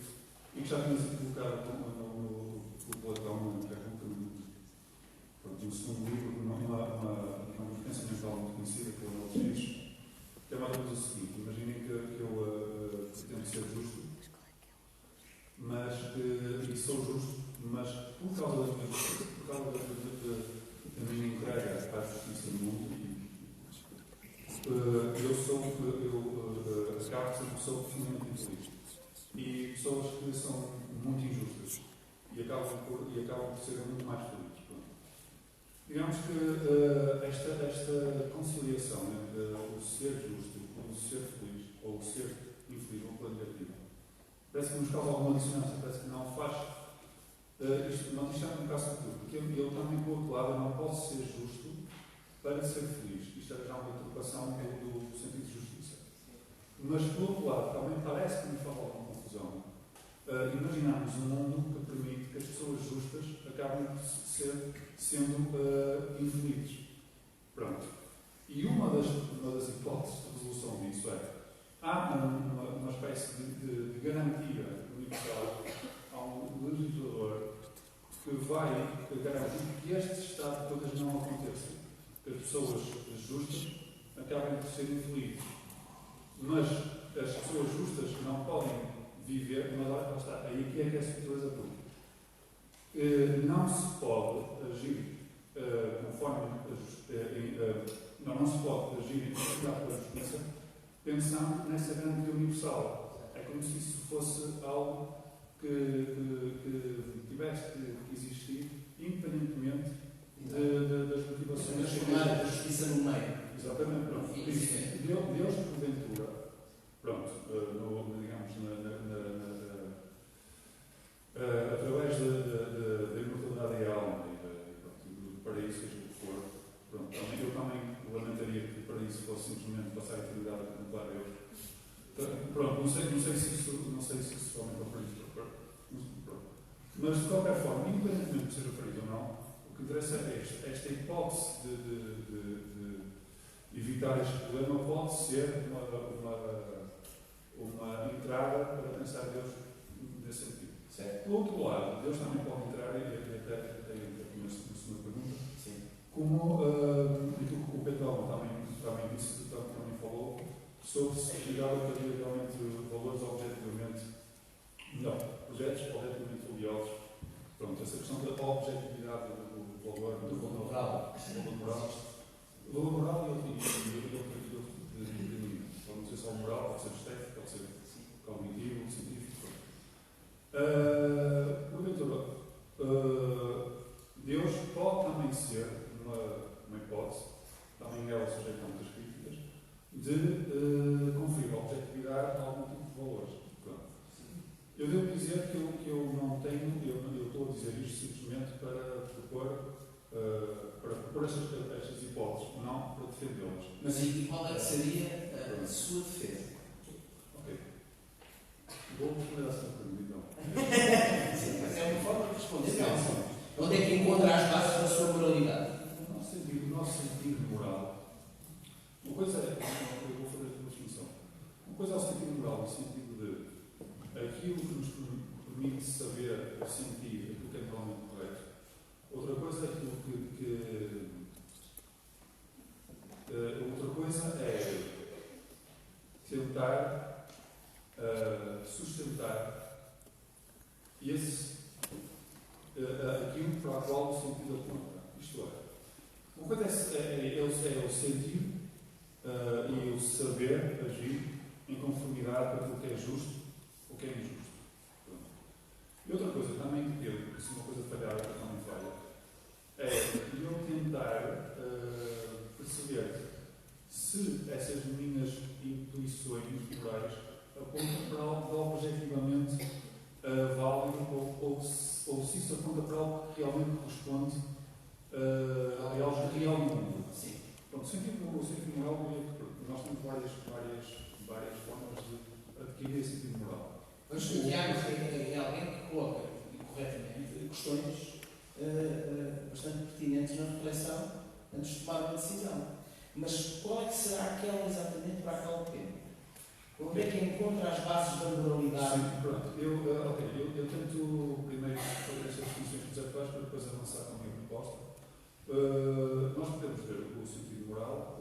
seguinte: imaginem que eu pretendo ser justo, mas e sou justo, mas por causa da minha entrega à justiça no mundo, eu acabo de ser uma pessoa profundamente infeliz. E pessoas que são muito injustas e acabam por ser muito mais felizes. Pronto. Digamos que esta conciliação entre o ser justo, o ser feliz, ou o ser infeliz, ou pela negativa, parece que nos causa alguma dissonância, parece que não faz. Isto é um bocado tudo, porque eu também, por outro lado, não posso ser justo para ser feliz. Isto é já uma interpretação do sentido de justiça. Mas, por outro lado, também parece que me faz alguma confusão. Imaginamos um mundo que permite que as pessoas justas acabem sendo infelizes. Pronto. E uma das hipóteses de resolução disso é: há uma espécie de garantia universal a um legislador que vai garantir que este estado de coisas não aconteça. Que as pessoas justas acabem por ser infelizes. Mas as pessoas justas não podem viver, mas lá está, aí que é a certeza pública. Não se pode agir conforme não se pode agir em conformidade com a justiça pensando nessa garantia universal. É como se isso fosse algo que tivesse que existir independentemente das motivações. Transformar a justiça no meio. Exatamente, pronto. Deus, porventura, pronto, digamos, através da imortalidade da alma e do paraíso, seja o que for, pronto, eu também lamentaria que o paraíso fosse simplesmente passar a eternidade a contemplar Deus. Pronto, não sei se isso realmente é o paraíso. Mas, de qualquer forma, independentemente de seja o paraíso ou não, o que interessa é esta hipótese de evitar este problema pode ser uma entrada para pensar Deus nesse sentido. Certo. Por outro lado, Deus também pode entrar, e até entra aqui na segunda pergunta, Sim. como aquilo que o Pedro também disse, também falou, sobre se chegava para ter realmente valores objetivamente, não, projetos objetivamente valiosos. Pronto, essa questão da objetividade do valor, do valor moral, o valor moral e outro tipo de nível. Pode não ser só moral, pode ser estético, pode ser cognitivo, científico. Porventura, Deus pode também ser uma hipótese, também ela sujeita a muitas críticas, de conferir objetividade a algum tipo de valores. Pronto. Eu devo dizer que eu não tenho, eu estou a dizer isto simplesmente para propor estas hipóteses, não para defendê-las. Mas e qual é que seria a sua defesa? Ok. Vou responder à sua pergunta, então. Sim, mas é uma forma de responder. Onde é que encontra as bases da sua moralidade? O nosso sentido moral. Uma coisa é, eu vou fazer uma definição. Uma coisa é o sentido moral, no sentido de aquilo que nos permite saber, sentir aquilo que é moralmente correto. Outra coisa é aquilo outra coisa é tentar sustentar aquilo para o qual o sentido aponta. Isto é, uma coisa é o sentir e o saber agir em conformidade com aquilo que é justo ou que é injusto. Pronto. E outra coisa também que eu, se uma coisa falhar, outra também falha, é eu tentar perceber se essas minhas intuições morais apontam para algo objetivamente válido ou se isso aponta para algo que realmente corresponde ao real mundo. Sim. Pronto, o sentido moral, nós temos várias formas de adquirir esse sentido moral. Mas o Tiago é alguém que coloca, corretamente, questões bastante pertinentes na reflexão antes de tomar uma decisão. Mas qual é que será aquela exatamente para aquele tema? Onde é que encontra as bases da moralidade? Sim, pronto. Eu tento primeiro fazer estas definições conceptuais para depois avançar com a minha proposta. Nós podemos ver o sentido moral,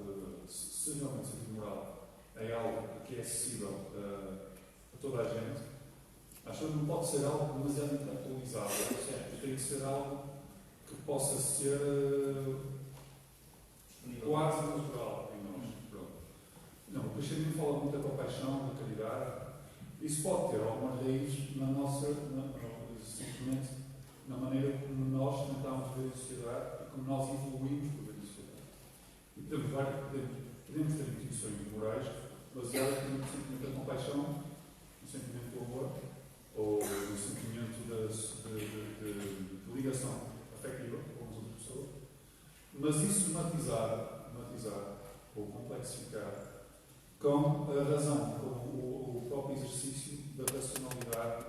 se realmente o sentido moral é algo que é acessível a toda a gente, acho que não pode ser algo demasiado intelectualizado, tem que ser algo que possa ser quase natural em nós. Não, o cristianismo fala muito da compaixão, da caridade. Isso pode ter algumas raízes na nossa, simplesmente na maneira como nós tentamos ver a sociedade e como nós evoluímos por ver a sociedade. E podemos ter intuições morais baseadas simplesmente na compaixão, no sentimento do amor ou no sentimento de ligação afetiva com as outras pessoas, mas isso matizar ou complexificar com a razão, com o próprio exercício da racionalidade.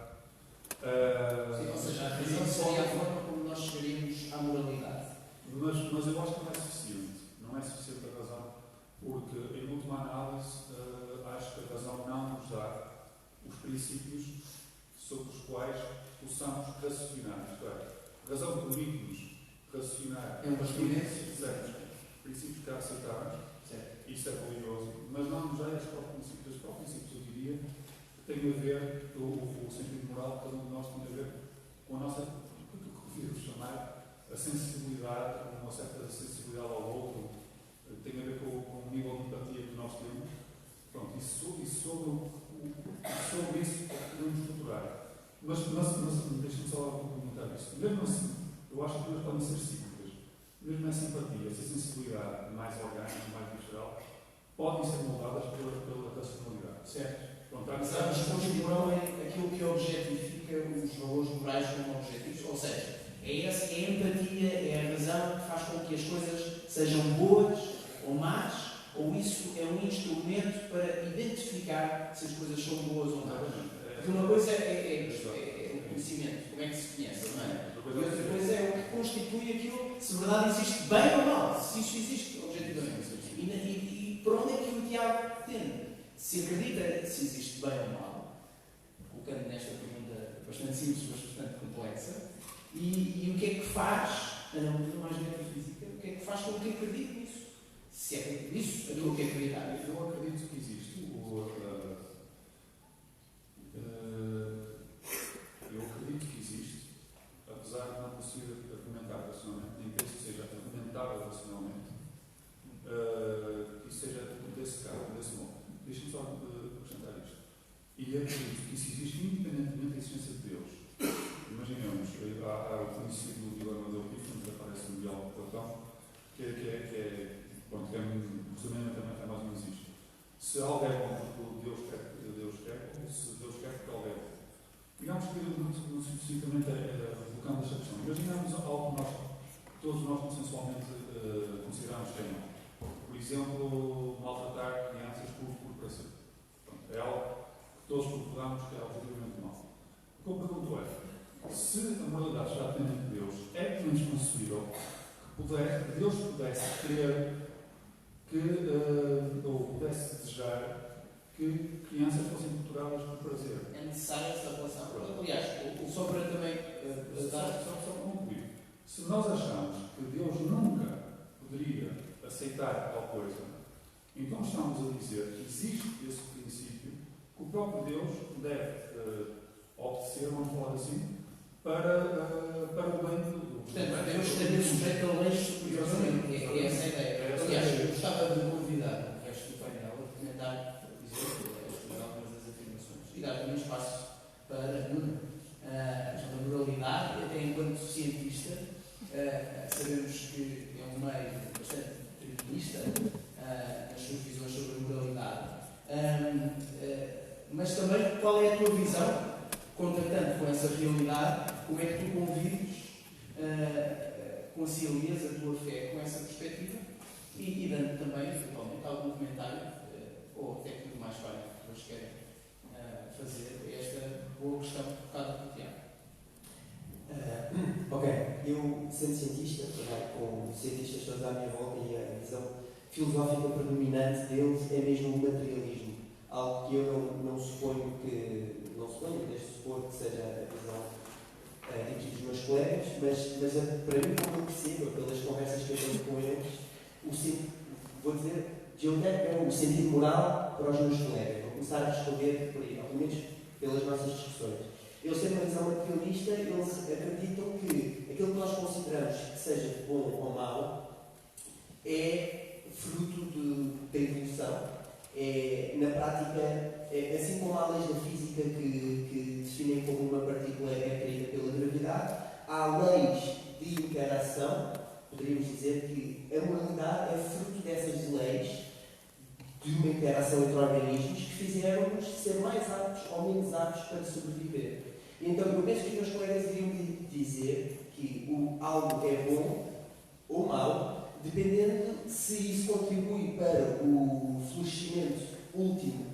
Sim, ou seja, a razão seria a forma como nós chegaríamos à moralidade. Mas eu acho que não é suficiente. Não é suficiente a razão, porque, em última análise, acho que a razão não nos dá os princípios sobre os quais possamos raciocinar. Isto é, a razão permite-nos raciocinar. É uma experiência. Certo. Princípios que aceitarmos. Isso é valioso, mas não nos dá os próprios princípios, eu diria, que têm a ver, o sentido moral de cada um de nós tem a ver com a nossa, o que podemos chamar, a sensibilidade, uma certa sensibilidade ao outro, tem a ver com o nível de empatia que nós temos. Pronto, e sobre isso podemos estruturar. Mas deixem-me só complementar isso. Mesmo assim, eu acho que as coisas podem ser simples. Mesmo essa empatia, essa sensibilidade mais orgânica, mais visceral, podem ser moldadas pela racionalidade. Certo. Pronto, Mas a moral é aquilo que objetifica os valores morais como objetivos, ou seja, é a empatia, é a razão que faz com que as coisas sejam boas ou más, ou isso é um instrumento para identificar se as coisas são boas ou não. Porque uma coisa é o conhecimento, como é que se conhece, não é? E outra coisa é o que constitui aquilo, se verdade existe bem ou mal, se isso existe objetivamente. E por onde é que o Tiago tende? Se acredita se existe bem ou mal, colocando nesta pergunta bastante simples, mas bastante complexa, e o que é que faz, analisando mais metafísica, o que é que faz com que acredite nisso? Se é nisso aquilo que é acreditar. Eu acredito que existe. Eu acredito que existe, apesar de não conseguir argumentar racionalmente, nem penso que seja argumentável racionalmente, que seja desse caso, desse modo. Deixa-me só acrescentar isto. E acredito que isso existe independentemente da existência de Deus. Imaginemos, há o conhecido dilema de Euclides, que aparece no diálogo de Platão, que é resumidamente também mais ou menos isto. Se algo é bom porque Deus quer, ou se Deus quer porque algo é bom. Digamos que não especificamente colocando esta questão. Imaginamos algo que todos nós consensualmente consideramos que é bom. Por exemplo, maltratar crianças por prazer. É algo que todos concordamos que é objetivamente mau. O que eu pergunto é, se a moralidade está dependente de Deus, é menos concebível que Deus pudesse querer ou pudesse desejar que crianças fossem torturadas por prazer. É necessária essa relação. Aliás, só para também só concluir. Se nós achamos que Deus nunca poderia aceitar tal coisa, então estamos a dizer que existe esse princípio que o próprio Deus deve obedecer, vamos falar assim, para o bem do Portanto, Deus estaria sujeito a leis superiores. É essa a ideia. Aliás, eu gostava de convidar o resto do painel a comentar, dizer algumas das afirmações e dar também espaço para Nuno. A moralidade, até enquanto cientista, sabemos que é um meio bastante determinista nas suas visões sobre a moralidade. Mas também, qual é a tua visão, contratando com essa realidade, como é que tu convives, concilias a tua fé com essa perspectiva e dando também, eventualmente, algum comentário ou técnico mais claro que vocês querem fazer esta boa questão colocada pelo Tiago. Ok, eu, sendo cientista, com cientistas todos à minha volta, e a visão filosófica predominante deles é mesmo o materialismo. Algo que eu não suponho, desde supor que seja a visão aqui dos meus colegas, mas para mim, como eu percebo, pelas conversas que eu tenho com eles, vou dizer deontérico é o sentido moral para os meus colegas. Vou começar a responder por aí, pelo menos pelas nossas discussões. Eles têm uma visão materialista, eles acreditam que aquilo que nós consideramos que seja bom ou mau é fruto da evolução. Na prática, assim como há leis da física que definem como uma partícula é atraída pela gravidade, há leis de interação. Poderíamos dizer que a moralidade é fruto dessas leis de uma interação entre organismos que fizeram-nos ser mais aptos ou menos aptos para sobreviver. Então, eu penso que os meus colegas iriam dizer que algo é bom ou mau, dependendo se isso contribui para o florescimento último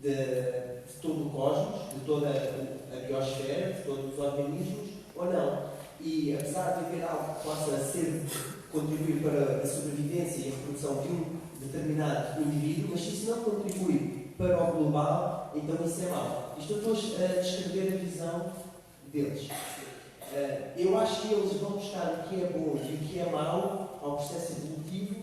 de todo o cosmos, de toda a biosfera, de todos os organismos, ou não. E apesar de haver algo que possa contribuir para a sobrevivência e a reprodução de um determinado indivíduo, mas se isso não contribui para o global, então isso é mau. Isto eu estou a descrever a visão deles. Eu acho que eles vão buscar o que é bom e o que é mau ao processo evolutivo,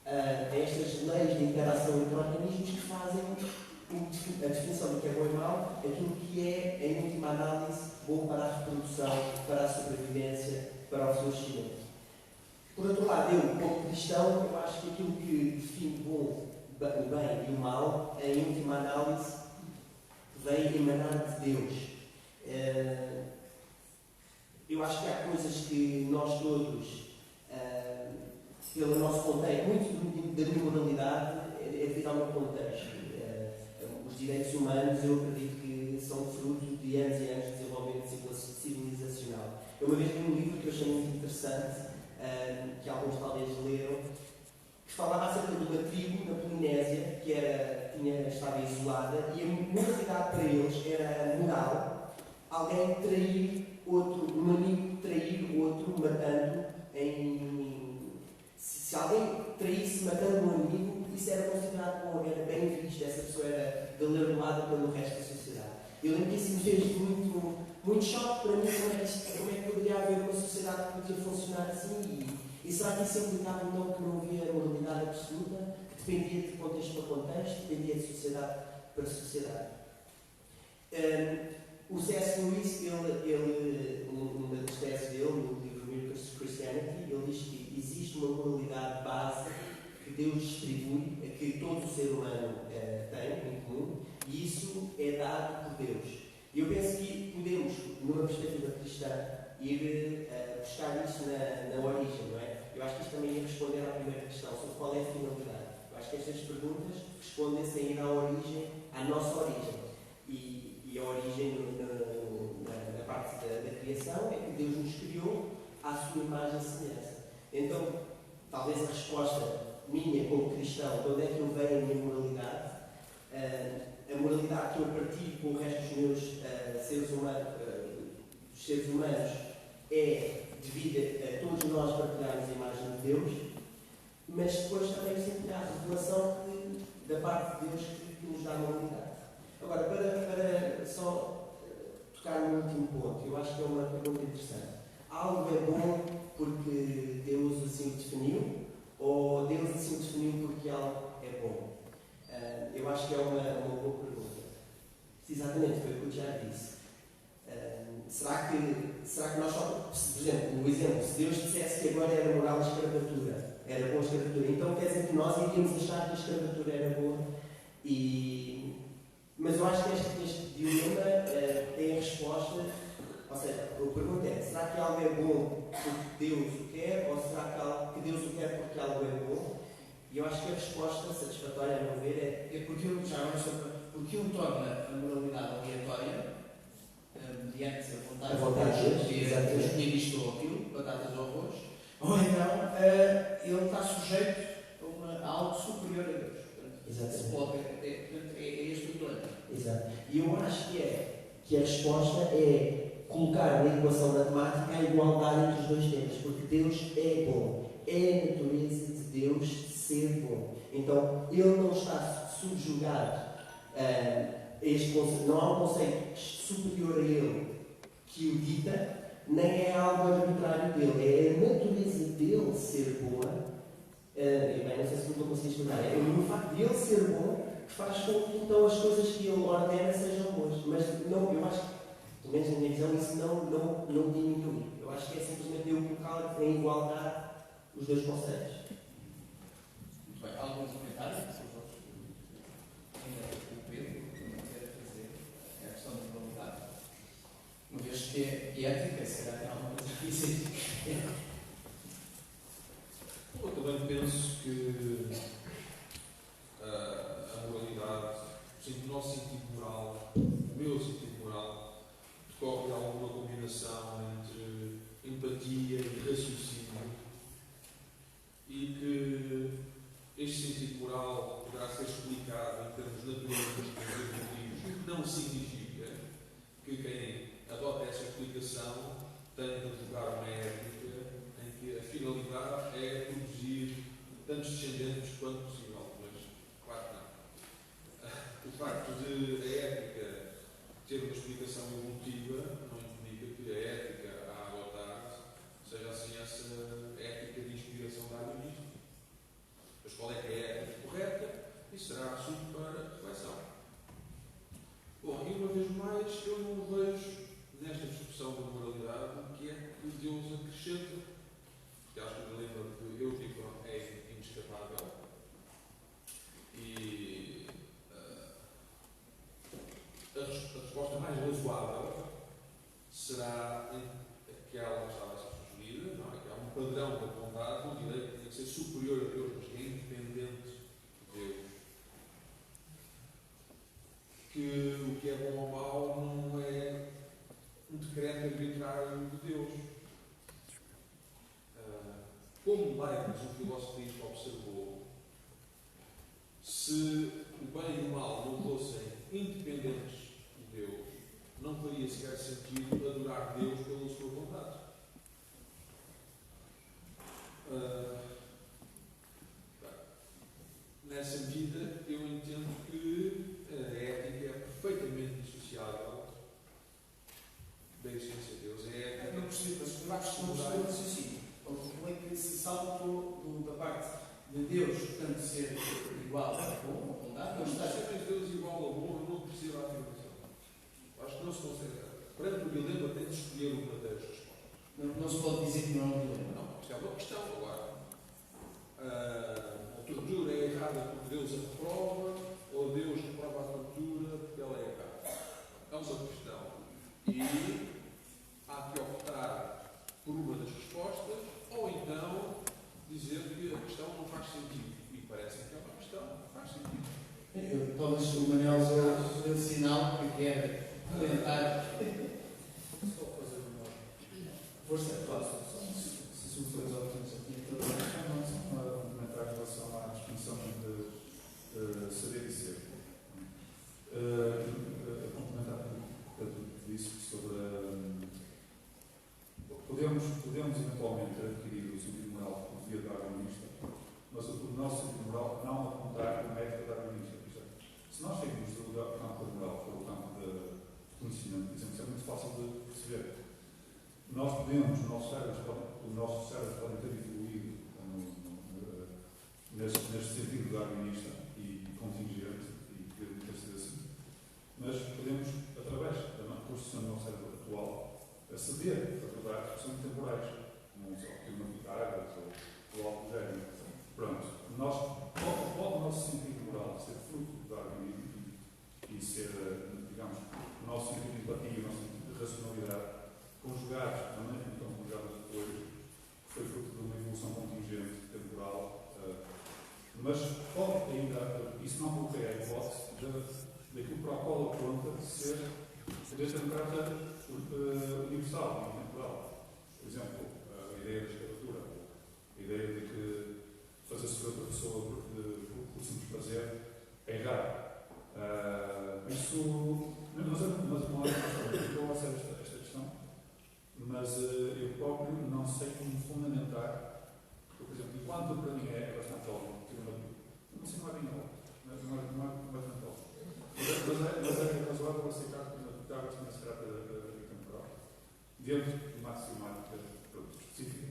a estas leis de interação entre organismos que fazem a definição do que é bom e mau, aquilo que é, em última análise, bom para a reprodução, para a sobrevivência, para o florescimento. Por outro lado, eu, como cristão, eu acho que aquilo que define o bem e o mal, em última análise, vem emanar de Deus. Eu acho que há coisas que nós todos, pelo nosso contexto, muito da minha moralidade é devido ao meu contexto. Os direitos humanos, eu acredito que são fruto de anos e anos de desenvolvimento civilizacional. Eu uma vez li um livro que eu achei muito interessante, que alguns talvez leram, que falava acerca de uma tribo na Polinésia que estava isolada e a moralidade para eles era moral alguém trair outro, um amigo trair o outro matando se alguém traísse matando um amigo, isso era considerado bom, era bem visto, essa pessoa era galardonada pelo resto da sociedade. Eu lembro que isso me fez muito choque para mim, como é que poderia haver uma sociedade que podia funcionar assim e será que isso implicava então que não havia moralidade absoluta, que dependia de contexto para contexto, dependia de sociedade para sociedade. O C.S. Lewis, uma das teses dele, no livro Miracles of Christianity, ele diz que existe uma moralidade base que Deus distribui, que todo o ser humano tem em comum, e isso é dado por Deus. E eu penso que podemos, numa perspectiva cristã, ir buscar isso na origem, não é? Eu acho que isto também ia responder à primeira questão, sobre qual é a finalidade. Eu acho que estas perguntas respondem-se a ir à nossa origem. E a origem na parte da criação é que Deus nos criou à sua imagem e semelhança. Então, talvez a resposta minha como cristão, de onde é que eu venho a minha moralidade, a moralidade que eu partilho com o resto dos meus seres humanos é devido a todos nós partilharmos a imagem de Deus, mas depois também sempre há a revelação da parte de Deus que nos dá a moralidade. Agora, para só tocar no último ponto, eu acho que é uma pergunta interessante. Algo é bom porque Deus assim o definiu, ou Deus assim o definiu porque algo é bom? Eu acho que é uma boa pergunta. Exatamente, foi o que eu já disse. Será que nós só, por exemplo, o exemplo, se Deus dissesse que agora era moral a escravatura, era boa a escravatura, então quer dizer que nós iríamos achar que a escravatura era boa? Mas eu acho que este dilema tem a resposta, ou seja, a pergunta é, será que algo é bom porque Deus o quer, ou será que Deus o quer porque algo é bom? E eu acho que a resposta satisfatória, a meu ver, É porque o torna a moralidade aleatória, mediante a vontade de Deus, escolher isto ou aquilo, batatas ou arroz, ou então ele está sujeito a algo superior a Deus. É este o problema. Exato. E eu acho que a resposta é colocar na equação matemática a igualdade entre os dois temas, porque Deus é bom. É a natureza de Deus ser bom. Então, Ele não está subjugado a este conceito. Não há um conceito superior a Ele que o dita, nem é algo arbitrário dele. É a natureza dele ser boa, Bem, não sei se me estou a conseguir explicar. É o facto de ele ser bom que faz com que então as coisas que ele ordena sejam boas. Mas não, eu acho que, pelo menos na minha visão, isso não diminui. Eu acho que é simplesmente eu colocar em igualdade os dois conceitos. Muito bem. Alguns comentários? Ainda o Pedro, não quer fazer a questão da moralidade. Uma vez que é ética, se calhar tem alguma coisa difícil. Eu também penso que a moralidade, o nosso sentido moral, o meu sentido moral, decorre de alguma combinação entre empatia e raciocínio, e que este sentido moral poderá ser explicado em termos naturalistas e evolutivos, o que não significa que quem adota essa explicação tenha de advogar uma ética em que a finalidade é produzir tantos descendentes quanto possível, mas claro que não. O facto de a ética ter uma explicação evolutiva não implica que a ética a adotar seja assim essa ética de inspiração darwinista. Mas qual é que é a ética correta? Isso será assunto para reflexão. Bom, e uma vez mais, eu não vejo nesta discussão da moralidade o que é que Deus acrescenta. Porque acho que me lembro que eu digo é inescapável. E a resposta mais razoável será aquela que estava a ser sugerida, não é? Que há um padrão da bondade, o direito tem que ser superior a Deus, mas que é independente de Deus. Que o que é bom ou mau não é um decreto arbitrário de Deus. Como Leibniz, um filósofo diz, observou, se o bem e o mal não fossem independentes de Deus, não faria sequer sentido adorar Deus pela sua vontade. Nessa medida, eu entendo que a ética é perfeitamente dissociável da essência de Deus. É ética. Não percebo, mas eu acho que não percebeu o raciocínio. Como é que se saltou da parte de Deus, portanto, ser igual a bom, a bondade, Não não está está. sempre Deus igual ao bom, não precisa da afirmação. Acho que não se consegue. Perante o dilema, tem de escolher uma das respostas. Não se pode dizer que não é um dilema. Não, isto é uma questão agora. A tortura é errada porque Deus a reprova, ou Deus reprova a tortura porque ela é errada. É uma questão. E há que optar por uma das respostas, ou então dizer que a questão não faz sentido. E parece que é uma questão que faz sentido. Talvez o Manuel deu sinal que quer comentar. Só fazer uma Força, claro. se soluções ótimas aqui, um comentário em relação à distinção entre saber e ser. Complementar o que disse sobre podemos eventualmente adquirir o sentido moral por via darwinista, mas o nosso sentido moral não apontar para uma ética darwinista. Se nós sairmos do campo da moral para o campo do conhecimento, por exemplo, isso é muito fácil de perceber. Nós podemos, o nosso cérebro pode ter evoluído neste sentido darwinista e contingente, e ter sido assim. Mas podemos, através da construção do nosso cérebro atual, aceder a verdades que são temporais, como o clima de Pitágoras ou algo do género. Pronto, pode o nosso sentido moral ser fruto do darwinismo e ser, digamos, o nosso sentido de empatia, o nosso sentido de racionalidade, conjugados, também então conjugados depois, que foi fruto de uma evolução contingente, temporal, mas pode ainda, isso não bloqueia a hipótese daquilo para o qual aponta poder ser um caráter universal e temporal. Por exemplo, a ideia da escravatura, a ideia de que fazer sofrer outra pessoa por simples prazer é errado. Mas não é eu aceito esta questão, mas eu próprio não sei como fundamentar, porque, por exemplo, enquanto para mim é bastante óbvio, não sei, não é bem óbvio, não é bastante óbvio. Mas é razoável aceitar que o Pitágoras tem esse caráter temporal, dentro de uma axiomática específica,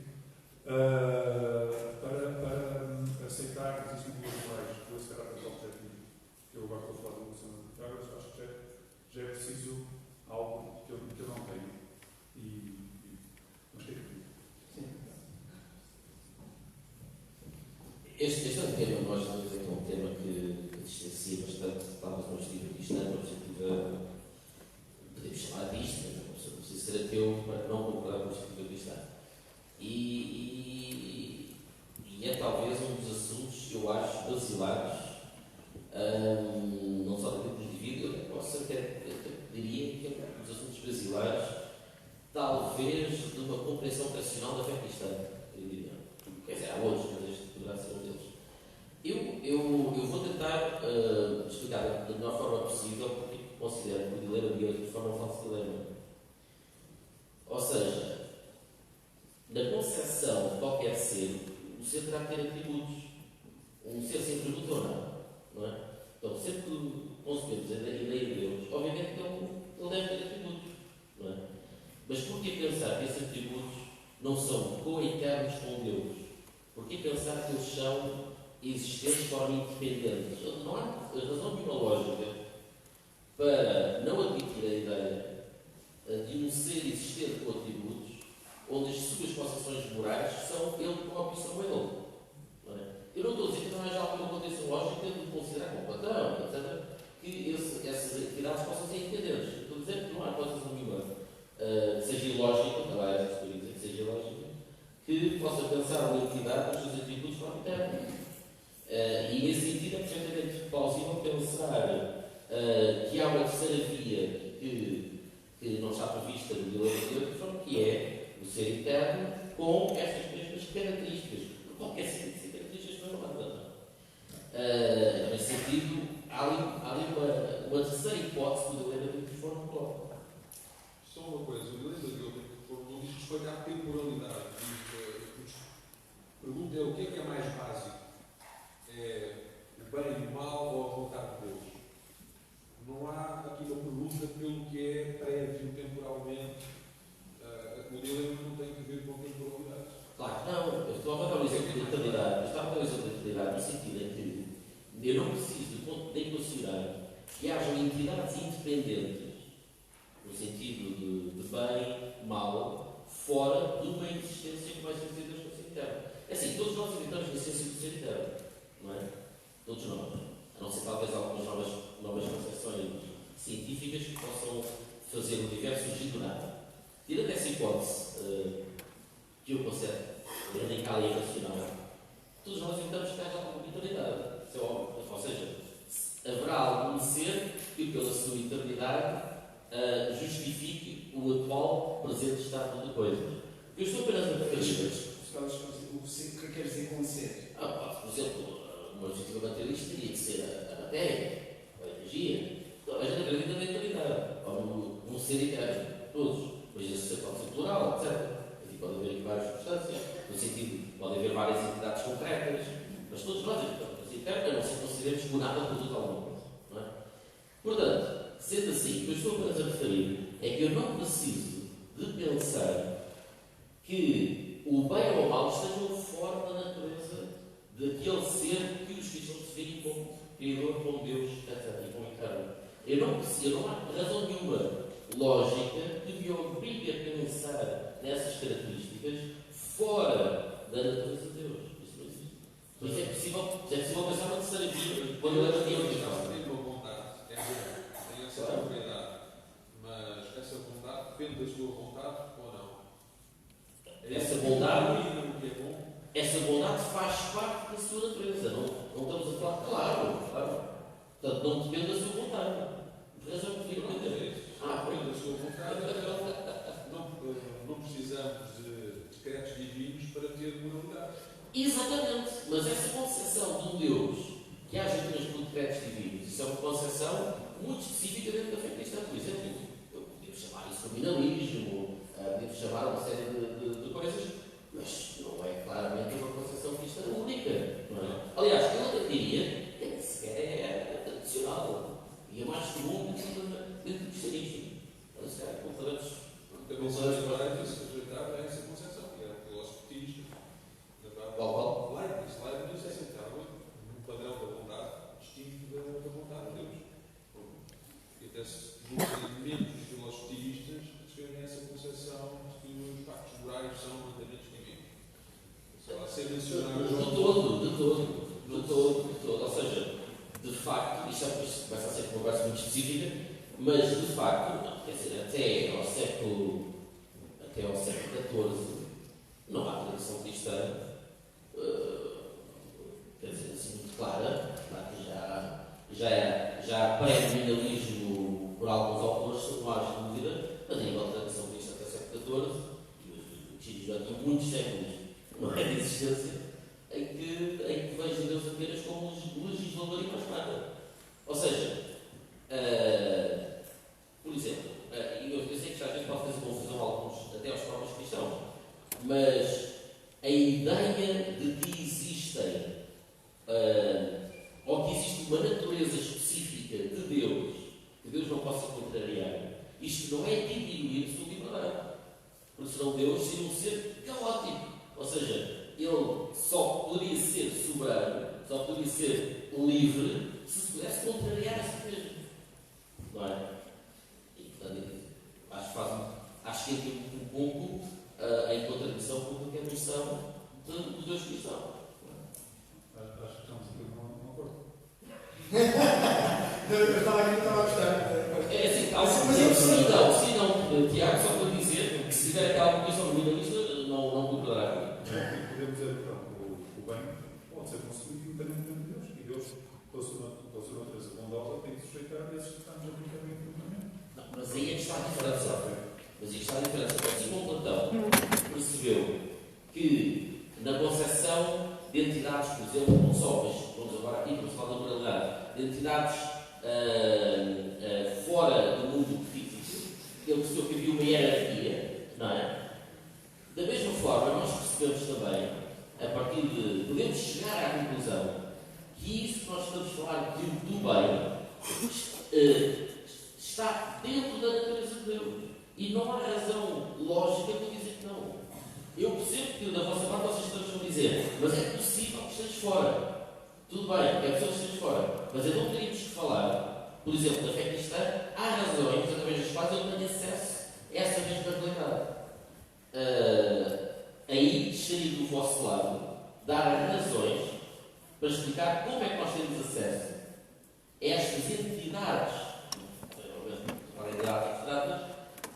para esse caráter objetivo que eu agora estou a falar da evolução das guitarras, acho que já é preciso algo que eu não tenho. Mas que é que Este é um tema, nós vamos dizer que é um tema que distancia bastante, talvez não estive cristão, no objetivo podemos chamar de isto, mas não precisa ser ateu para não concordar com o objetivo cristão. E é talvez um dos assuntos, eu acho, basilares, não só da vida de vida, eu posso até diria que é um dos assuntos basilares, talvez de uma compreensão racional da fé cristã, eu diria. Quer dizer, há outros, mas este poderá ser um deles. Eu vou tentar explicar da melhor forma possível porque considero que o dilema de hoje de forma um falso dilema. Ou seja, na concepção de qualquer ser, o ser terá que ter atributos. Um ser sem atributos ou não é? Então, sempre que concebemos a ideia de Deus, obviamente que ele deve ter atributos, não é? Mas por que pensar que esses atributos não são co-eternos com Deus? Por que pensar que eles são existentes de forma independente? Não há razão biológica para não admitir a ideia de um ser existente com atributos, onde as suas concepções morais são ele próprio, são ele. Não é? Eu não estou a dizer que não haja alguma condição lógica de considerar como Platão, etc., que essas atividades possam ser independentes. Estou a dizer que não há condição nenhuma que seja ilógica, não é essa que dizer que seja ilógica, que possa pensar uma entidade com os seus atributos de forma interna. E nesse sentido é perfeitamente plausível pensar que há uma terceira via que não está prevista no dilema de Deus, que é o ser interno com estas mesmas características. Qualquer ser tem que ser características não é. Nesse sentido, há ali uma terceira hipótese do dilema de Deus forma coloca. Só uma coisa, o dilema de Deus não diz respeito à temporalidade. Pergunta é o que é mais básico? É o bem e o mal ou a vontade de Deus? Não há aqui uma pergunta pelo que é prévio temporalmente. O dilema não tem que ver com temporalidade. Claro, não, eu estou a falar da visão de eternidade. Eu estava a falar da visão de eternidade no sentido em que eu não preciso de considerar que hajam entidades independentes, no sentido de bem, mal, fora de uma existência que vai ser Deus com o ser eterno. É assim, todos nós acreditamos na essência do ser eterno, não é? Todos nós. A não ser talvez algumas novas concepções científicas que possam fazer o universo surgir do nada. Tirando essa hipótese, que eu considero radical e irracional, todos nós acreditamos que haja alguma eternidade. Isso é óbvio. Ou seja, haverá algum ser que, pela sua eternidade, justifique o atual presente estado de coisas. Eu estou apenas a referir. O que quer dizer com ser? Por exemplo, uma justificativa materialista teria que ser a matéria, a energia. Então, a gente acredita na eternidade, ou num ser eterno, todos. Mas esse ser pode ser plural, etc. Aqui pode haver várias circunstâncias, no sentido, pode haver várias entidades concretas, mas todos nós acreditamos no ser eterno, a não ser que consideremos por nada produto alguma coisa. Não é? Portanto, sendo assim, o que eu estou apenas a referir é que eu não preciso de pensar que o bem ou o mal estejam fora da natureza daquele ser que os cristãos definem como Criador, como Deus, etc. E como eterno. Não há razão nenhuma lógica que me obrigue a pensar nessas características fora da natureza de Deus. Isso não existe. Por isso é possível pensar uma terceira via quando eu levo a Tem uma vontade, tem essa propriedade, mas essa vontade depende da sua vontade ou não? Essa bondade faz parte da sua natureza. Não estamos a falar, claro. Portanto, não depende da sua vontade. Por razão que digo, não depende da sua vontade. Não precisamos de decretos divinos para ter moralidade. Exatamente. Mas essa concepção de um Deus que age apenas por decretos divinos, isso é uma concepção muito específica dentro da fé cristã. Por exemplo, eu poderia chamar isso de nominalismo, poderia chamar uma série de coisas, mas não é claramente uma concepção cristã única. Não é? Aliás, eu até diria que sequer é tradicional e é mais comum dentro do cristianismo. Então, se calhar, comparamos. Também se rejeitava essa concepção, que era o filósofo teísta. Qual? Leibniz aceitava um padrão da bondade esses elementos filosofistas que têm essa concepção de que os pactos morais são tratamentos químicos. Só a ser mencionado. De todo. Ou seja, de facto, isto começa a ser uma conversa muito específica, mas de facto, quer dizer, até ao século XIV, não há tradição cristã, quer dizer, assim, muito clara, que já há pré-nominalismo por alguns autores, sobre mais dúvida, mas a nível de tradição cristã até o século XIV, e os chinos já tinham muitos séculos, não é de existência, em que vejo Deus apenas como legislador e mais nada. Ou seja, por exemplo, eu sei que às vezes pode fazer confusão a alguns, até aos próprios cristãos, mas a ideia de que existem, ou que existe uma natureza específica de Deus, que Deus não possa contrariar, isto não é diminuir sua liberdade, porque senão Deus seria um ser caótico, ou seja, ele só poderia ser soberano, só poderia ser livre, se pudesse contrariar a si mesmo. Não é? E, portanto, acho que entra um pouco em contradição com o que é a missão do Deus cristão. Acho que estamos aqui num acordo. Eu estava a gostar. É assim, se não, Tiago, só para dizer que se tiver aqui alguma questão nominalista, não concordará comigo. Podemos dizer que o bem pode ser consumido independentemente de Deus. E Deus, pela sua natureza bondosa, tem que sujeitar esses que estamos aplicamente no momento. Mas aí é que está a diferença. Porque Simão Platão percebeu que na concepção de entidades, por exemplo, não só, mas vamos agora aqui, vamos falar da moralidade, de entidades fora do mundo físico, ele percebeu que havia uma hierarquia, não é? Da mesma forma, nós percebemos também, a partir de. Podemos chegar à conclusão que isso que nós estamos a falar do bem está dentro da natureza de Deus. E não há razão lógica para dizer que não. Eu percebo que da vossa parte vocês estão a dizer, mas é possível que estejas fora. Tudo bem, é possível que estejas fora. Mas então teríamos que falar, por exemplo, da fé cristã, há razões através das quais eu tenho acesso a essa mesma realidade. Aí estaria do vosso lado dar razões para explicar como é que nós temos acesso a estas entidades,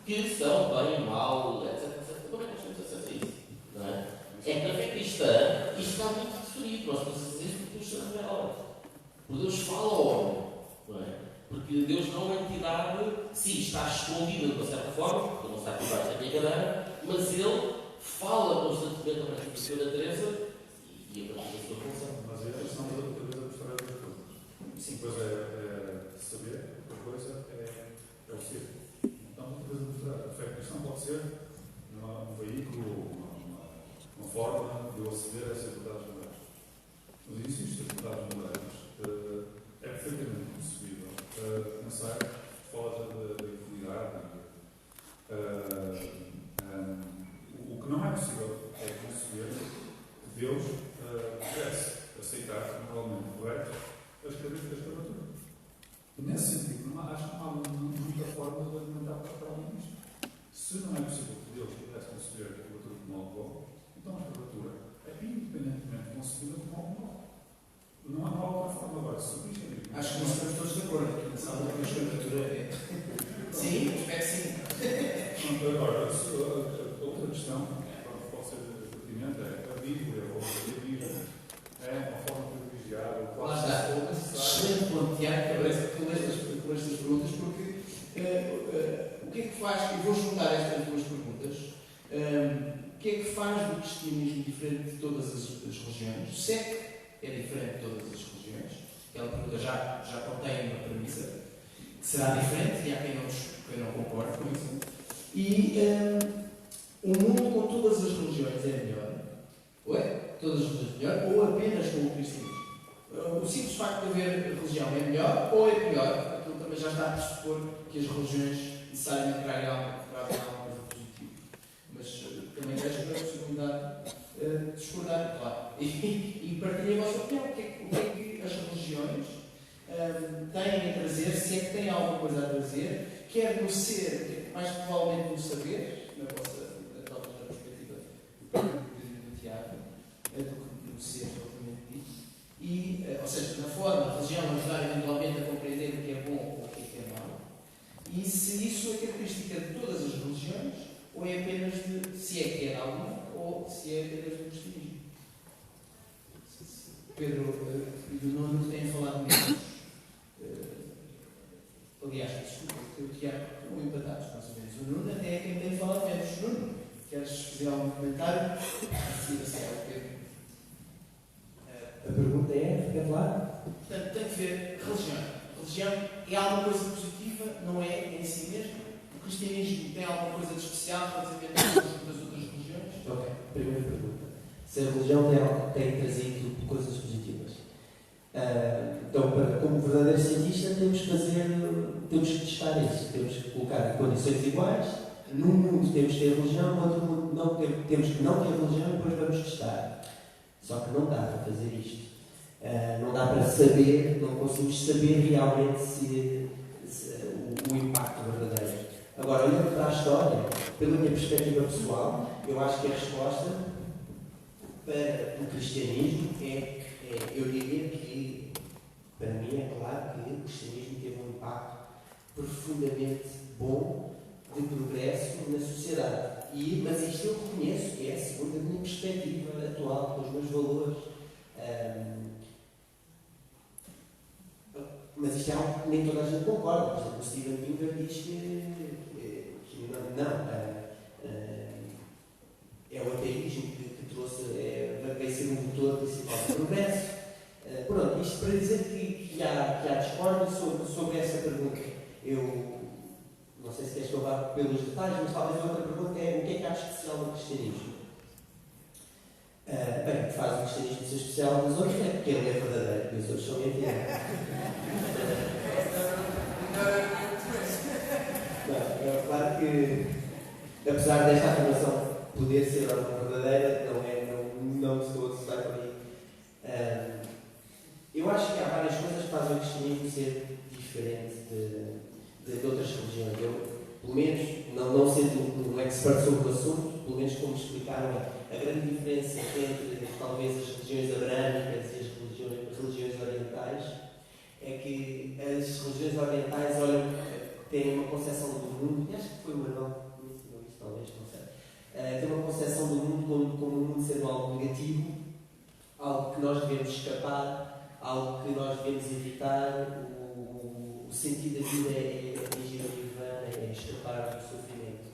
que são bem, mal, etc. Como é que nós temos acesso a isso? Não é? É que na fé cristã isto está muito definido. Nós podemos dizer isso porque Deus se revela. Porque Deus fala ao homem. Não é? Porque Deus não é uma entidade, sim, está escondida de uma certa forma, porque não está por baixo da minha cadeira, mas Ele fala constantemente a sua natureza e a partir da sua função. Mas aí estamos a mostrar outras coisas. Sim. Uma coisa é saber, outra coisa é o ser. Então, outra coisa a mostrar. A fé cristã pode ser um veículo, uma forma de eu aceder a essas verdades morais. Mas existem as verdades morais, é perfeitamente concebível começar fora da equidade. O que não é possível é conceber que Deus pudesse aceitar moralmente correto as características da escravatura. E nesse sentido, acho que não há muita forma de argumentar para além disto. Se não é possível que Deus pudesse conceber a escravatura como algo bom, então a escravatura é independentemente concebida como algo mau. Não há outra forma agora. Se o cristianismo. Acho que nós estamos todos de acordo aqui na sala que a escravatura é. Sim, espero que sim. Agora, outra questão que pode ser pertinente é a Bíblia ou o cristianismo é uma forma privilegiada. Lá está. Excelente ponto, Tiago, com estas perguntas, porque o que é que faz, e vou juntar estas duas perguntas, o que é que faz do cristianismo diferente de todas as religiões? Se é que é diferente de todas as religiões, aquela pergunta já contém uma premissa, que será diferente, e há quem não concorde com isso. E o mundo com todas as religiões é melhor, ou é? Todas as religiões melhor, ou apenas com o cristianismo? O simples facto de haver religião é melhor ou é pior? Aquilo também já está a pressupor que as religiões necessariamente trazem alguma coisa positiva. Mas também deixo a possibilidade de discordar, claro. E partilhem a vossa opinião. O que é que as religiões têm a trazer, se é que têm alguma coisa a trazer, quer no ser, mais provavelmente no saber, na perspectiva do Tiago, do que no ser propriamente dito, e, ou seja, na forma, a religião ajudar eventualmente a compreender o que é bom ou o que é mau, e se isso é característica de todas as religiões, ou é apenas de, se é que é de alguma, ou se é apenas do cristianismo. Pedro e o Nuno têm falado menos. Aliás, desculpa, o Tiago estão empatados, mais ou menos. O Nuno até é quem tem falado menos. Nuno, queres fazer algum comentário? Pedro. A pergunta é, fica claro? Portanto, tem que ver religião. Religião é alguma coisa positiva, não é em si mesmo. O cristianismo tem alguma coisa de especial relativamente às outras religiões? Ok, primeira pergunta. Se a religião tem trazido coisas positivas. Então, como verdadeiro cientista, temos que testar isso. Temos que colocar condições iguais. Num mundo temos que ter religião, no outro mundo temos que não ter religião e depois vamos testar. Só que não dá para fazer isto. Não dá para saber, não conseguimos saber realmente o impacto verdadeiro. Agora, olhando para a história, pela minha perspectiva pessoal, eu acho que a resposta para o cristianismo eu diria que, para mim, é claro que o cristianismo teve um impacto profundamente bom de progresso na sociedade. Mas isto eu reconheço que é segundo a minha perspectiva atual, com os meus valores. Mas isto é algo que nem toda a gente concorda. Por exemplo, o Steven Pinker diz que é o ateísmo que trouxe, vai ser um motor principal do progresso. Pronto, isto para dizer que há discórdia sobre essa pergunta. Eu não sei se queres que eu vá pelos detalhes, mas talvez a outra pergunta é o que é que há de especial no cristianismo? Bem, o que faz o cristianismo ser especial dos outros é porque ele é verdadeiro e os outros são mentiras. É claro que, apesar desta afirmação poder ser algo verdadeira, não estou a citar por aí. Eu acho que há várias coisas que fazem o cristianismo ser diferente de outras religiões. Eu, pelo menos, não sendo um expert sobre o assunto, pelo menos como explicaram a grande diferença entre talvez as religiões abrâmicas e as religiões orientais, é que as religiões orientais têm uma concepção do mundo, e acho que foi o Manuel que me ensinou isso, talvez, não sei. Tem uma concepção do mundo como um mundo sendo algo negativo, algo que nós devemos escapar, algo que nós devemos evitar. O sentido da vida é atingir a nirvana, é escapar do sofrimento.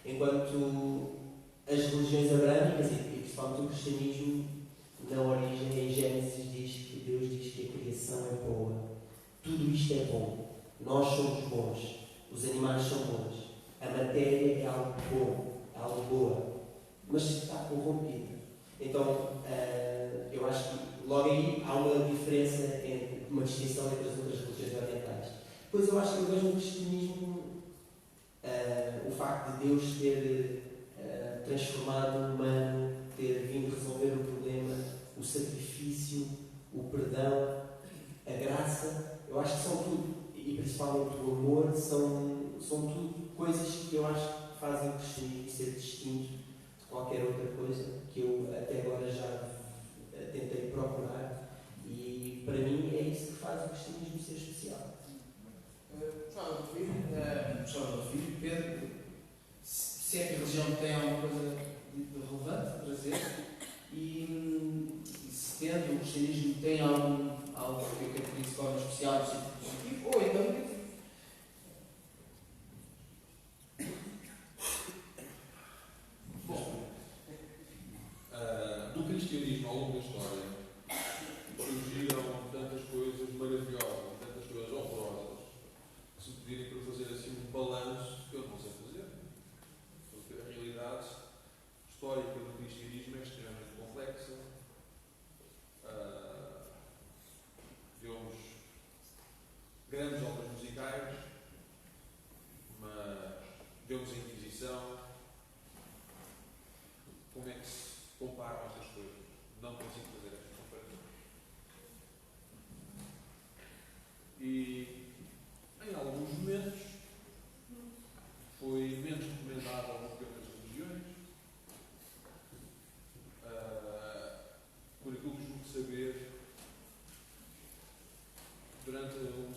Enquanto as religiões abrâmicas, e principalmente o cristianismo, na origem, em Gênesis, diz que Deus diz que a criação é boa. Tudo isto é bom. Nós somos bons. Os animais são bons. A matéria é algo bom, é algo boa. Mas está corrompida. Então, eu acho que logo aí há uma diferença, uma distinção entre as outras religiões orientais. Depois eu acho que eu vejo no cristianismo o facto de Deus ter transformado o humano, ter vindo resolver o problema, o sacrifício, o perdão, a graça. Eu acho que são tudo, e principalmente o amor, são tudo coisas que eu acho que fazem o cristianismo ser distinto de qualquer outra coisa que eu até agora já tentei procurar, e para mim é isso que faz o cristianismo ser especial. Gostava de ouvir, Pedro, se é que a religião tem alguma coisa de relevante a trazer, e se tendo o cristianismo tem algo que eu caracterizo de forma especial no sentido positivo, ou então negativo. Do cristianismo ao longo da história surgiram tantas coisas maravilhosas, tantas coisas horrorosas, que se pedirem para fazer assim um balanço, que eu não sei fazer. Porque a realidade histórica do cristianismo é extremamente complexa. Vemos grandes obras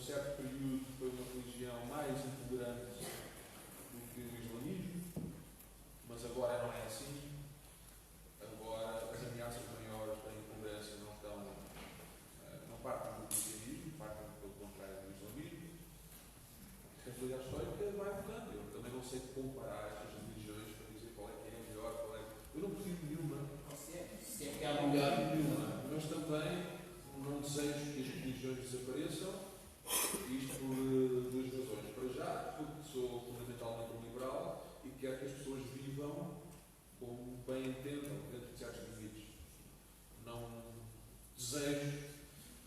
certo período foi uma religião mais intolerante do que o islamismo, mas agora não é assim. Agora as ameaças maiores da intolerância não partem do cristianismo, partem pelo contrário do islamismo. A realidade histórica vai mudando. Eu também não sei comparar estas religiões para dizer qual é que é a melhor, qual é. Eu não prefiro nenhuma. Se é que há melhor Nenhuma. Mas também não desejo que as religiões desapareçam, isto por duas razões. Para já, porque sou fundamentalmente liberal e quero que as pessoas vivam como bem entendam, dentro de certos limites. Não desejo,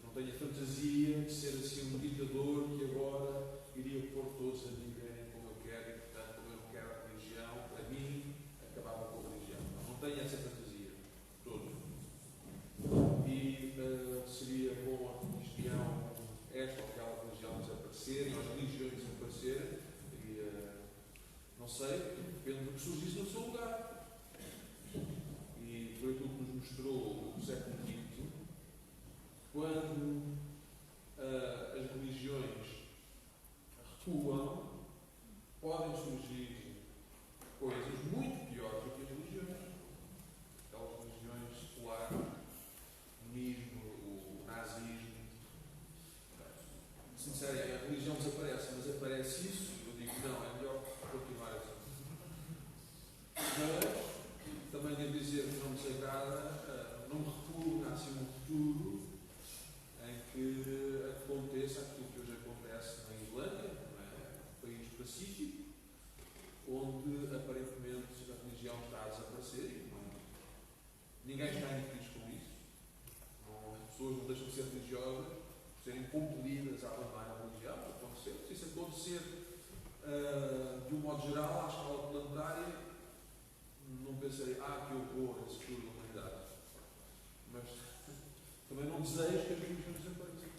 não tenho a fantasia de ser assim um ditador que agora iria pôr todos a viverem como eu quero e, portanto, como eu não quero a religião, para mim, acabava com a religião. Não tenho essa fantasia. Todos. E seria bom a religião, esta ou aquela religião desaparecer, e as religiões desaparecerem. Não sei, depende do que surgisse no seu lugar. E foi aquilo que nos mostrou o século V, quando as religiões recuam, podem surgir coisas muito piores do que as religiões. Aquelas religiões seculares, o comunismo, o nazismo. Sinceramente, a religião desaparece, mas aparece isso, eu digo não, é melhor continuar assim. Mas também devo dizer que não me desagrada, não me repugna assim um futuro em que aconteça aquilo que hoje acontece na Islândia, um país pacífico, onde aparentemente a religião está a desaparecer e ninguém está infeliz com isso. As pessoas não deixam de ser religiosas por serem compelidas a abandonar a religião, acontecer. Se isso acontecer de um modo geral, à escala planetária, não pensarei, que horror esse futuro da humanidade. Mas também não desejo que as religiões desapareçam.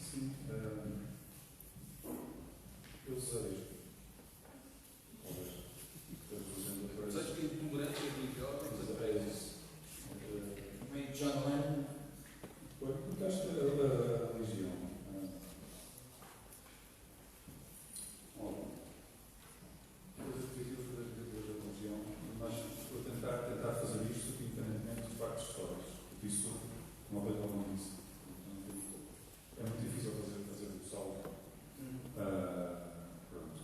Sim, eu desejo. Desejo que a intolerância religiosa desapareça. meio John Lennon. Porque acho que a religião. Coisas positivas da religião, mas vou tentar fazer isto independentemente dos factos históricos. Porque isso, como a Beethoven não disse, é muito difícil fazer o salto. Pronto.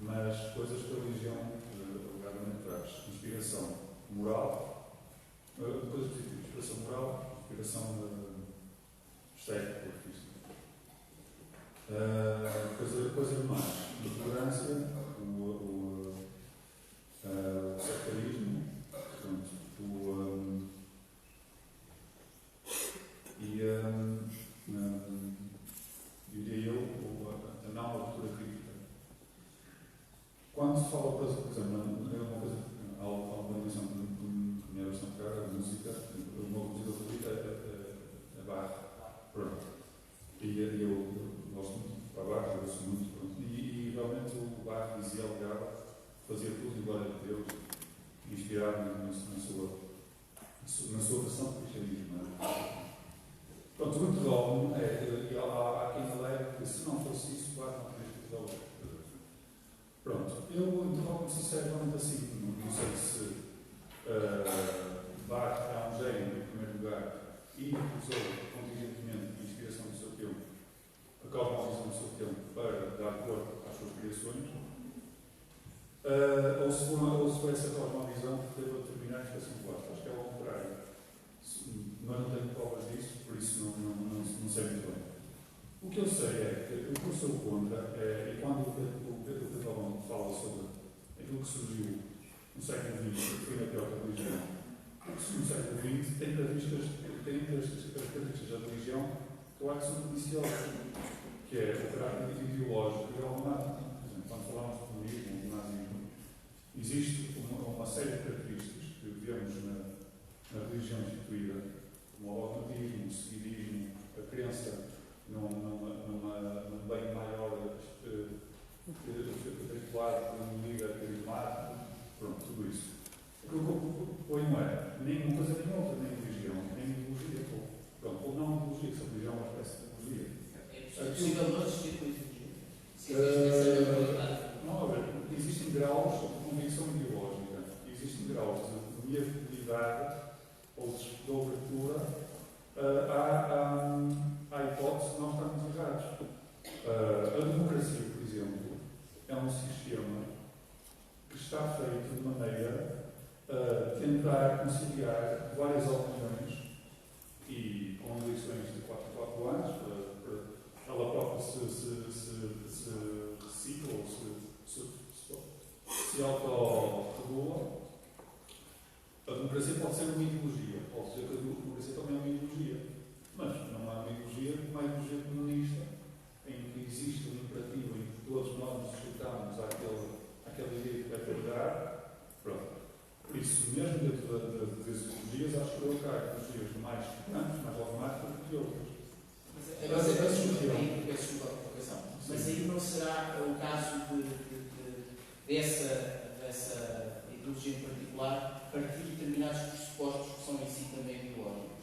Mas coisas que a religião realmente traz. Inspiração moral, coisas positivas. Inspiração moral, inspiração estética, coisa demais. Intolerância, o sectarismo, diria eu, a não abertura crítica. Quando se fala, por exemplo, é uma coisa, há uma dimensão que me é bastante cara, a música, o meu compositor favorito é Bach. Pronto. E eu gosto muito de Bach, eu gosto muito. Pronto. E realmente o Bach dizia ao diabo, fazia tudo em glória de Deus, inspirado na sua versão do cristianismo. Pronto, o interrompo há quem alega que se não fosse isso, o Bach não teria escrito a outra. Pronto, eu interrompo sinceramente assim, não sei se Bach é um gênio, em primeiro lugar, e usou contingentemente a inspiração do seu tempo, a cosmovisão do seu tempo, para dar corpo às suas criações, ou se foi essa cosmovisão que teve a determinar a expressão plástica. Acho que é ao contrário. Mas não tenho provas disso, por isso não sei muito bem. O que eu sei é que o que eu sou contra é, e quando o Pedro Beethoven fala sobre aquilo que surgiu no século XX, que foi na pior religião, o que surgiu no século XX tem características da religião que eu acho que são deliciosas, que é o caráter ideológico e dogmático. Por exemplo, quando falamos de comunismo, de nazismo, existe uma série de características que vemos na religião instituída, como o dogmatismo, o seguidismo, a crença num bem maior espiritual, que não liga carismático, pronto, tudo isso. O que eu proponho é nem uma coisa nem outra, nem religião, nem ideologia, pronto, ou não possível não existir com ideologia? Se existe essa probabilidade? Não, a ver, existem graus de convicção ideológica, existem graus de viabilidade ou de abertura à hipótese de nós estarmos errados. A democracia, por exemplo, é um sistema que está feito de maneira a tentar conciliar várias opiniões e com eleições de 4 em 4 anos, ela própria se recicla ou se autorregula. A democracia pode ser uma ideologia, pode dizer que a democracia também é uma ideologia, mas não é uma ideologia comunista, em que existe um imperativo em que todos nós nos sujeitamos àquela ideia de perpetuidade. Pronto. Por isso, mesmo dentro das ideologias, acho que eu caio ideologias mais grandes, mais automáticas do que outras. Mas aí não será o caso dessa ideologia em particular partir de determinados pressupostos que são em si também ideológicos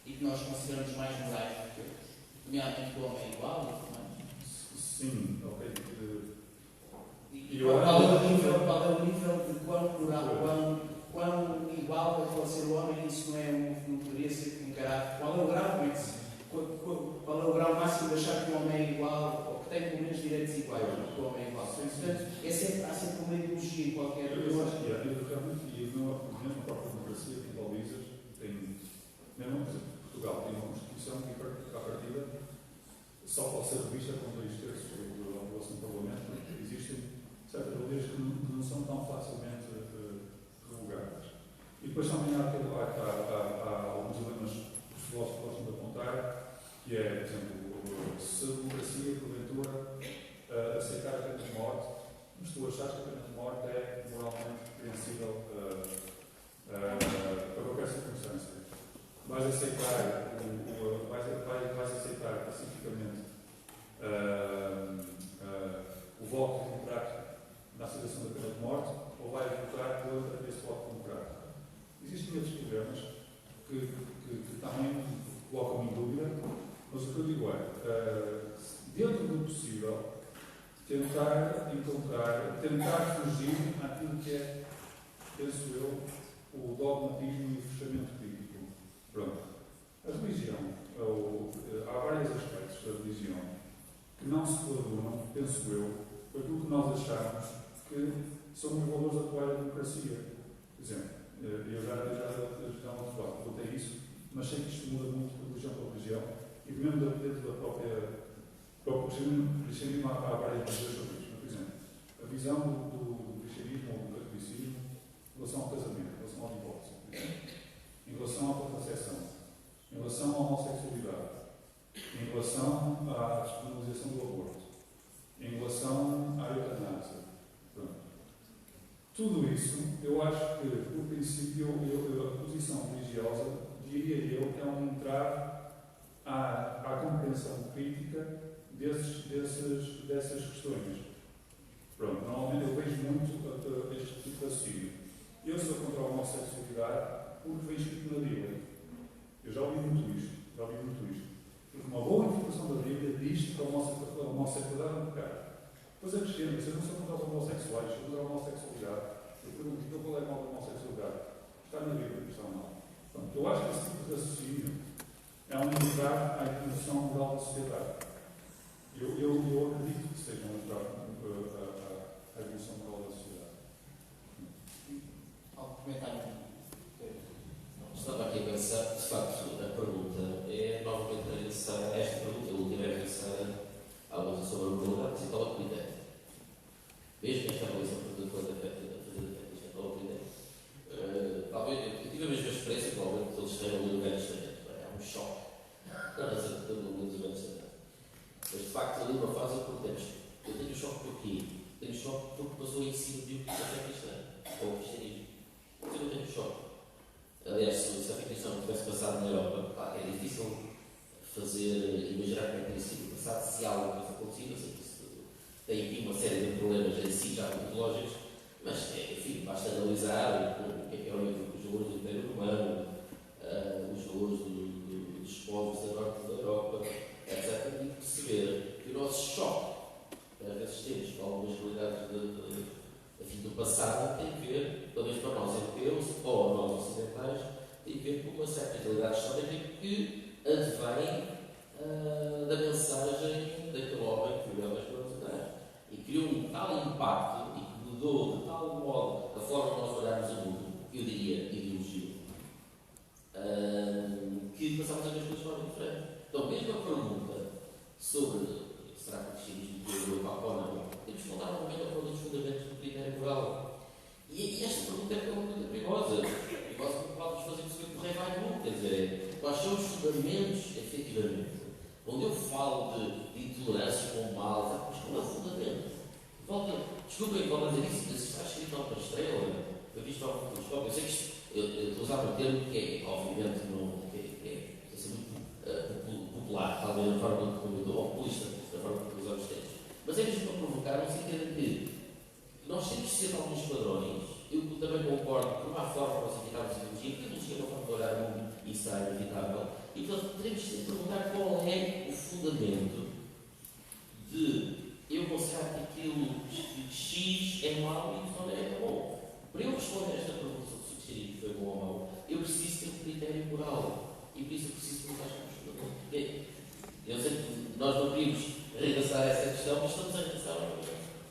e que nós consideramos mais morais do que outros, nomeadamente o homem é igual e tudo mais? Sim, ok. Qual é o nível de quão moral, quão igual pode ser o homem? Isso não poderia ser encarado. Qual é o grau disso? Qual é o grau máximo de achar que o homem é igual ou que tem pelo menos direitos iguais que o homem é igual? Portanto, há sempre uma ideologia em qualquer coisa. Eu acho que realmente, mesmo a própria democracia tem balizas, mesmo Portugal tem uma Constituição que, à partida, só pode ser revista com 2 terços da população do Parlamento. Existem certas balizas que não são tão facilmente revogadas. E depois também há alguns dilemas que os filósofos gostam de apontar, que é, por exemplo, se a democracia, porventura, aceitar a pena de morte, mas tu achas que a pena de morte é moralmente compreensível para qualquer circunstância. Vais aceitar pacificamente o voto democrático na aceitação da pena de morte ou vais votar contra esse voto democrático? Existem outros problemas que também colocam em dúvida, mas o que eu digo é, dentro do possível, tentar fugir àquilo que é, penso eu, o dogmatismo e o fechamento crítico. Pronto. A religião, há vários aspectos da religião que não se coadunam, penso eu, com aquilo que nós achamos que são os valores atuais da democracia. Por exemplo, eu já não votei isso, mas sei que isto muda muito de religião para religião e mesmo dentro da própria cristianismo há várias visões sobre isto. Por exemplo, a visão do cristianismo ou do catolicismo em relação ao casamento, em relação ao divórcio, em relação à contracepção, em relação à homossexualidade, em relação à despenalização do aborto, em relação à eutanásia. Tudo isso, eu acho que, por princípio, a posição religiosa, diria eu, que é um entrave à compreensão crítica dessas questões. Pronto, normalmente eu vejo muito este tipo de raciocínio. Eu sou contra a homossexualidade porque vem escrito na Bíblia. Eu já ouvi muito isto. Porque uma boa interpretação da Bíblia diz que a homossexualidade é um pecado. Depois acrescenta, vocês não são contra os homossexuais, são contra a homossexualidade. Eu pergunto, então qual é a mal da homossexualidade? Está na Bíblia, não está mal. Portanto, eu acho que esse tipo de raciocínio é um entrave à evolução moral da sociedade. Eu acredito que seja um entrave à evolução moral da sociedade. Algum comentário? Estava aqui a pensar, de facto, a pergunta é novamente regressar, esta pergunta, a última é regressar à luta sobre a moralidade, e qual é o critério? Mesmo esta avaliação que foi feita, qual é o critério? Talvez, eu tive a mesma experiência, provavelmente, que eles estiveram no Velho Testamento. É um choque. Não, mas eu estou no Velho Testamento. Mas, de facto, ali uma fase eu perguntei, eu tenho choque porquê? Tenho choque porque passou em cima de um que é cristã, ou o cristianismo. Eu não tenho choque. Aliás, se a Constituição tivesse passado na Europa, claro, é difícil imaginar como é que teria sido passado se algo tivesse acontecido. Eu sei que isso tem aqui uma série de problemas em si já metodológicos, mas, enfim, basta analisar o que é os valores do Império Romano, os valores dos povos da norte da Europa, etc., e perceber moral. E esta pergunta é uma pergunta perigosa. Perigosa porque pode-nos fazer perceber que o rei vai bom. Quer dizer, quais são os fundamentos, efetivamente? Onde eu falo de intolerância com o mal, mas qual é o fundamento? Desculpem, volto a dizer isso, mas está escrito ao estrela, foi visto ao telescópio. Eu sei que isto, eu estou a usar um termo que é, obviamente, é ser muito popular, talvez na forma como eu estou, populista, da forma como usamos os termos. Mas é mesmo para provocar, no sentido de que nós temos que ser alguns padrões. Eu também concordo que não há forma para nós evitarmos a ideologia, porque a ideologia é uma forma de olhar o mundo e isso será inevitável. E, portanto, teremos que perguntar qual é o fundamento de eu considerar que aquilo que X é mau e que Y é bom. Para eu responder a esta pergunta sobre se o que foi bom ou mau, eu preciso ter um critério moral. E por isso eu preciso perguntar sobre os fundamentos. Eu sei que nós não queríamos arregaçar essa questão, mas estamos a arregaçar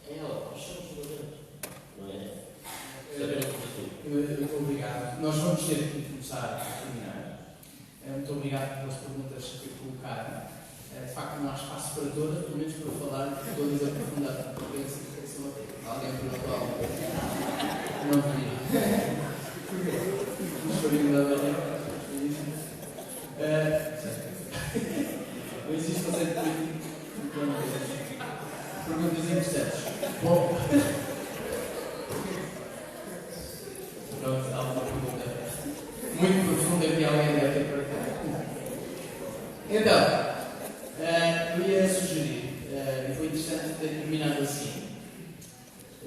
ela. Nós somos fundamentos. Não é? Muito obrigado. Nós vamos ter que começar a terminar. Muito obrigado pelas perguntas que colocaram. De facto, não há espaço para todas, pelo menos para falar de todas aprofundadamente. Alguém perguntou algo? Não queria. Mas foi ainda bem. Não existe conceito político. Perguntas interessantes. Bom. Pronto, há uma pergunta muito profunda que alguém deve ter para cá. Então, eu ia sugerir, e foi interessante ter terminado assim,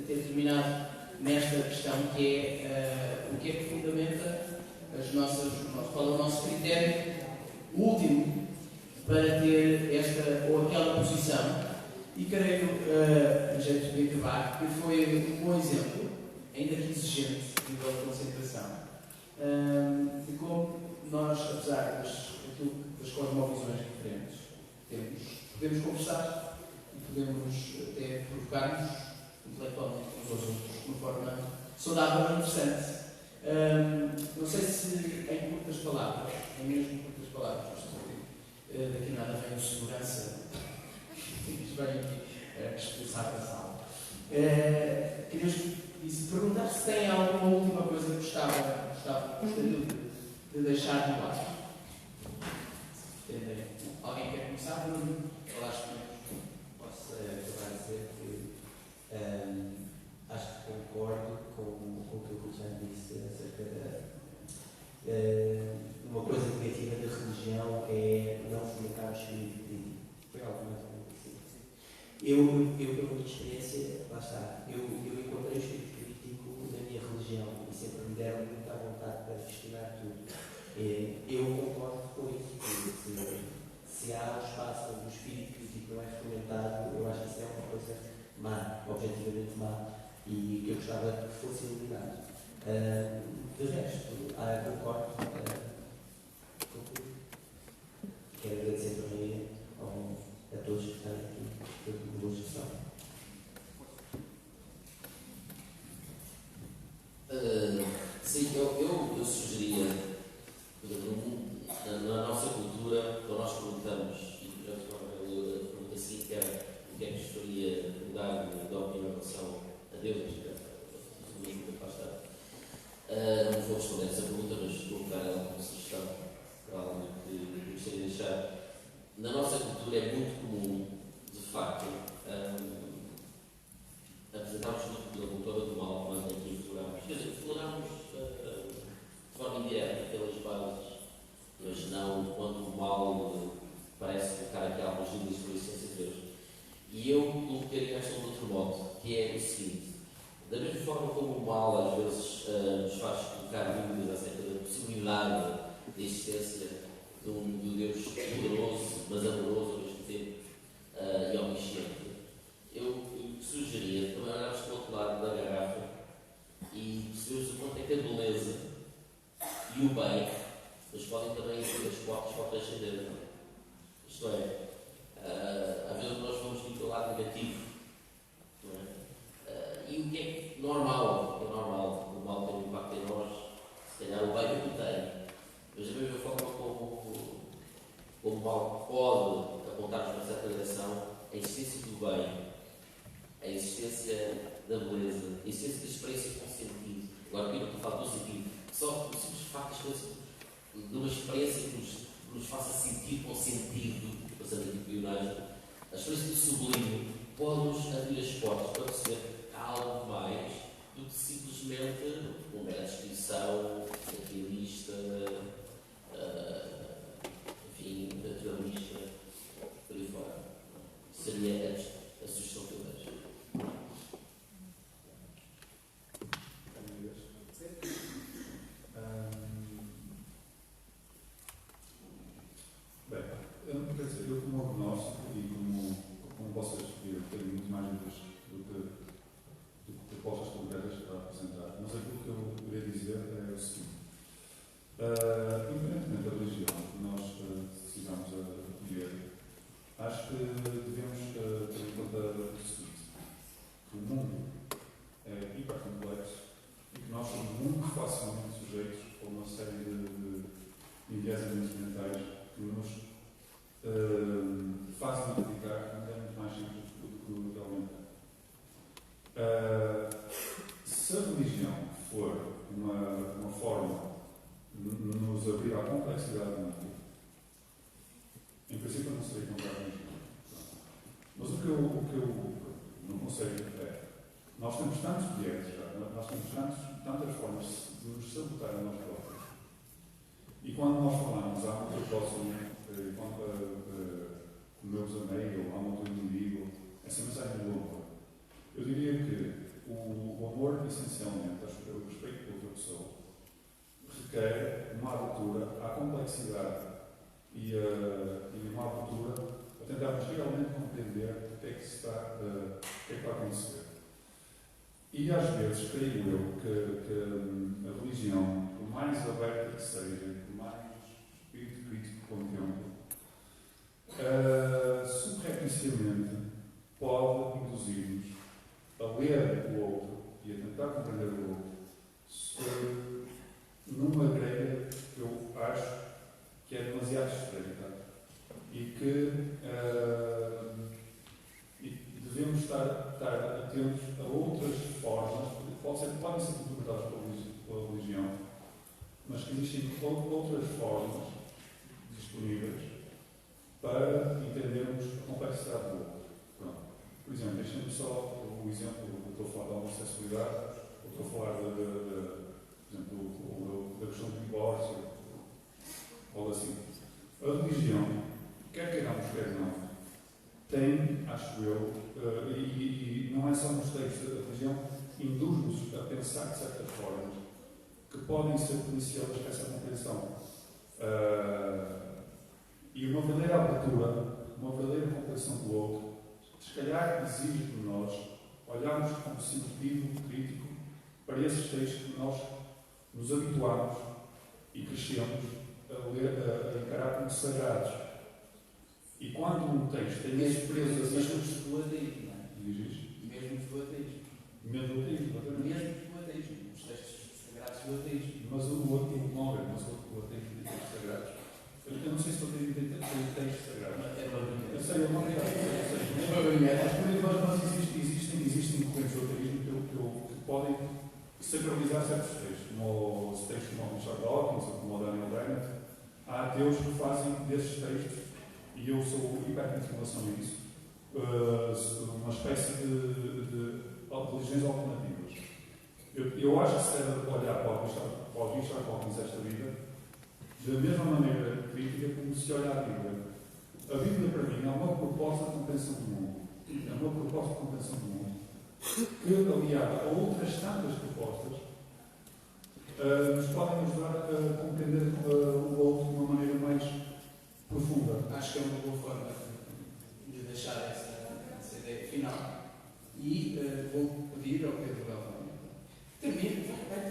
ter terminado nesta questão que é o que é que fundamenta qual é o nosso critério último para ter esta ou aquela posição. E creio, a jeito de acabar, que foi um bom exemplo, ainda que exigente, a nível de concentração, de como nós, apesar das cosmovisões diferentes, podemos conversar e podemos até provocar-nos intelectualmente uns aos outros de uma forma saudável e interessante. Não sei se em curtas palavras, em mesmo curtas palavras, daqui a nada vem o segurança, vem aqui expulsar da sala. Queria perguntar se tem alguma última coisa que gostaria de deixar de lado. Alguém quer começar? Posso acabar a dizer que acho que concordo com o que o Cristiano disse acerca de uma coisa negativa da religião é não fomentar o espírito crítico. Foi algo mais ou menos assim. Eu, pela minha experiência, lá está, eu encontrei o espírito crítico na minha religião e sempre me deram muita vontade para questionar tudo. Eu concordo com isso. Se há um espaço onde o espírito crítico não é fomentado, eu acho que isso é uma coisa má, objetivamente má, e que eu gostava que fosse eliminado. De resto, concordo com tudo. Quero agradecer também a todos que estão aqui pela boa discussão. Sim, eu sugeria, na nossa cultura, quando nós perguntamos, e a pergunta seguinte que era o que é que nos faria mudar de opinião em relação a Deus, não vou responder essa pergunta, mas vou dar ela como sugestão para algo que gostaria de deixar. Na nossa cultura é muito comum, de facto, apresentarmos uma cultura do mal, mas aqui exploramos. Quer dizer, exploramos de forma indireta, pelas bases, mas não quando o mal parece colocar aqui algumas dúvidas sobre a existência de Deus. E eu colocaria esta de outro modo, que é o seguinte: da mesma forma como o mal às vezes nos faz colocar dúvidas acerca da possibilidade da existência de um Deus poderoso, mas amoroso ao mesmo tempo e omnisciente, eu sugeria também olharmos para o outro lado da garrafa e percebermos o quanto é que a beleza e o bem nos podem também ser as portas para o ascender. Isto é, às vezes nós vamos muito ao lado negativo. Não é? E o que é normal? É normal. O mal tem um impacto em nós. Se calhar o bem não tem. Mas da mesma forma como o mal pode apontar-nos para certa direção, a existência do bem, a existência da beleza, a essência das experiências com sentido. Agora, eu não estou a falar do sentido, só o simples facto das coisas, de uma experiência que nos faça sentir com sentido, passando aqui pionagem, a experiência do sublime pode-nos abrir as portas para perceber que há algo mais do que simplesmente uma mera descrição materialista, enfim, naturalista, por aí fora. Seria a sugestão que eu vejo. Bem, quer dizer, eu como agnóstico e como vocês viram, tenho muito mais dúvidas do que propostas concretas para apresentar, mas aquilo que eu queria dizer é o seguinte. Independentemente da religião que nós decidamos acolher, acho que devemos ter em conta o seguinte, que o mundo é hipercomplexo e que nós somos muito facilmente sujeitos a uma série de enviesamentos mentais que nos fazem acreditar que não temos mais simples do que realmente é. Se a religião for uma forma de nos abrir à complexidade do mundo, em princípio não seria contra a religião. Mas o que eu não consigo é, nós temos tantos bilhetes já, nós temos tantas formas de nos sabotar a nós próprios. E quando nós falamos, há uma propósito, como eu vos amei, ou há uma coisa inimigo, essa mensagem do amor. Eu diria que o amor, essencialmente, o respeito pela outra pessoa, requer uma abertura à complexidade e uma abertura a tentarmos realmente compreender o que é que está a acontecer. E às vezes, creio eu, que a religião, por mais aberta que seja, por mais espírito crítico que contemple, subrepticiamente pode induzir-nos a ler o outro e a tentar compreender o outro numa grelha que eu acho que é demasiado estreita e que devemos estar atentos a outras formas, podem ser complementadas pela religião, mas que existem outras formas disponíveis para entendermos a complexidade do outro. Pronto. Por exemplo, deixem-me só o exemplo, eu estou a falar da homossexualidade, eu estou a falar por exemplo, da questão do divórcio, ou assim. A religião, quer queiramos, quer não, tem, acho eu, e não é só nos textos, a religião induz-nos a pensar de certas formas que podem ser perniciosas para essa compreensão. E uma verdadeira abertura, uma verdadeira compreensão do outro, se calhar exige de nós olharmos com sentido crítico para esses textos que nós nos habituamos e crescemos a ler, a encarar como sagrados. E quando um texto tem esse preso a mesmo do ateísmo, não é? Diz isto? Mesmo do ateísmo. Mesmo do ateísmo, exatamente. Mesmo do ateísmo. Os textos sagrados do ateísmo. Mas o ateísmo tem textos sagrados. Eu não sei se o ateísmo tem textos sagrados. É uma brincadeira. Eu sei, é uma brincadeira. Mas existem correntes do ateísmo que podem sacralizar certos textos, como os textos como o Richard Dawkins ou como o Daniel Dennett. Há ateus que fazem desses textos, e eu sou hipercrítico em relação a isso, uma espécie de religiões alternativas. Eu acho que se deve olhar para o Richard Dawkins desta vida da mesma maneira crítica como se olha a Bíblia. A Bíblia, para mim, é uma proposta de compreensão do mundo. É uma proposta de compreensão do mundo que, aliada a outras tantas propostas, nos podem ajudar a compreender o outro de uma maneira mais profunda. Acho que é uma boa forma de deixar essa ideia final. E vou pedir ao Pedro Galvão. Vai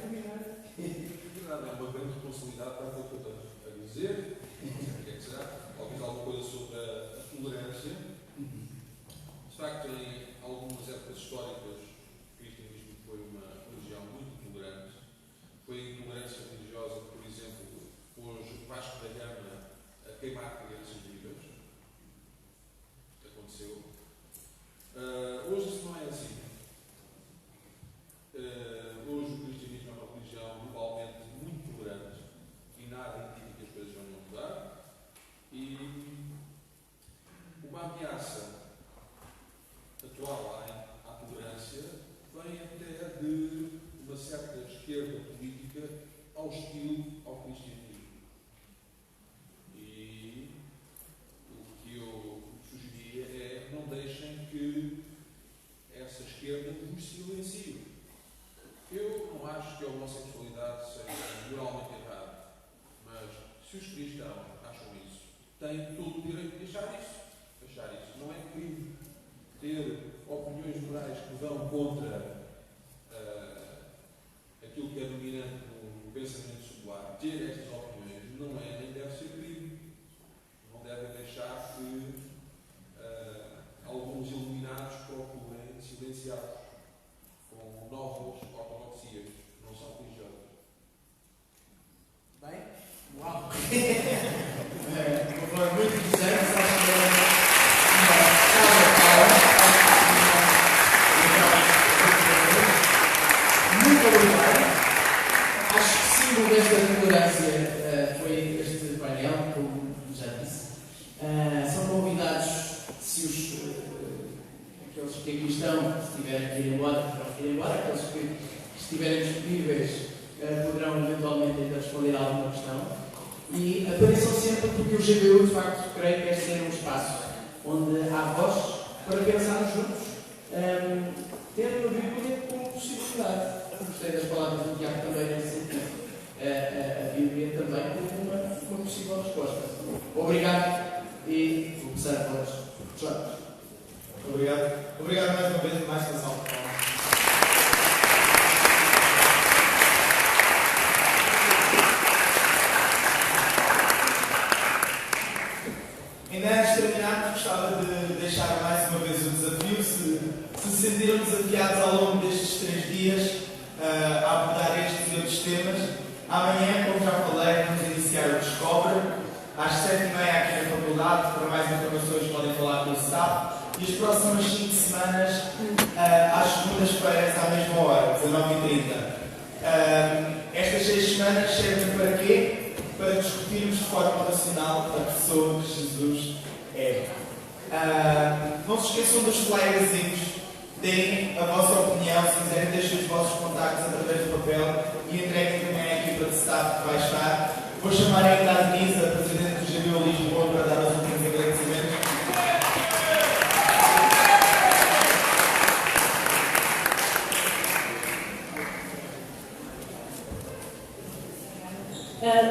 terminar. É uma grande responsabilidade para aquilo que eu tenho a dizer. O que é que será? Talvez alguma coisa sobre a tolerância. De facto, em algumas épocas históricas, o cristianismo foi uma religião muito tolerante. Foi intolerância religiosa, por exemplo, pôs Vasco da Gama a queimar crianças vivas. Aconteceu. Hoje isso não é assim. atual à tolerância vem até de uma certa esquerda política hostil ao cristianismo. E o que eu sugeria é não deixem que essa esquerda vos silencie. Eu não acho que a homossexualidade seja moralmente errada, mas se os cristãos acham isso, têm todo o direito de achar isso. Não é crime ter opiniões morais que vão contra aquilo que é dominante no pensamento secular. Ter estas opiniões não é nem deve ser crime. Não devem deixar que alguns iluminados procurem silenciá-los com novas ortodoxias que não são religiosas. Bem, uau! Uma forma muito interessante, acho que muito obrigado. Acho que símbolo desta tolerância foi este painel, como já disse. São convidados, se aqueles que aqui estão, se tiverem que ir embora, aqueles que estiverem disponíveis poderão eventualmente ainda responder a alguma questão. E apareçam sempre, porque o GBU, de facto, creio que é ser um espaço onde há voz para pensarmos juntos, tendo a Bíblia como possibilidade. Gostei das palavras do Tiago também nesse sentido. A Bíblia também como uma possível resposta. Obrigado e vou começar a voz. Jorge. Obrigado mais uma vez, mais uma salva. Ainda antes de terminarmos, gostava de deixar mais uma vez o desafio. Se sentiram desafiados ao longo destes 3 dias a abordar estes e outros temas, amanhã, como já falei, vamos iniciar o Descobre, às 7h30 aqui na faculdade. Para mais informações podem falar com o staff. E as próximas 5 semanas, às segundas-feiras, à mesma hora, 19h30. Estas 6 semanas servem para quê? Para discutirmos de forma racional a pessoa que Jesus é. Não se esqueçam dos flyerzinhos, deem a vossa opinião, se quiserem deixem os vossos contactos através do papel e entreguem também à equipa de staff que vai estar. Vou chamar ainda a Denise, a Presidente do GBU Lisboa, para dar os últimos agradecimentos.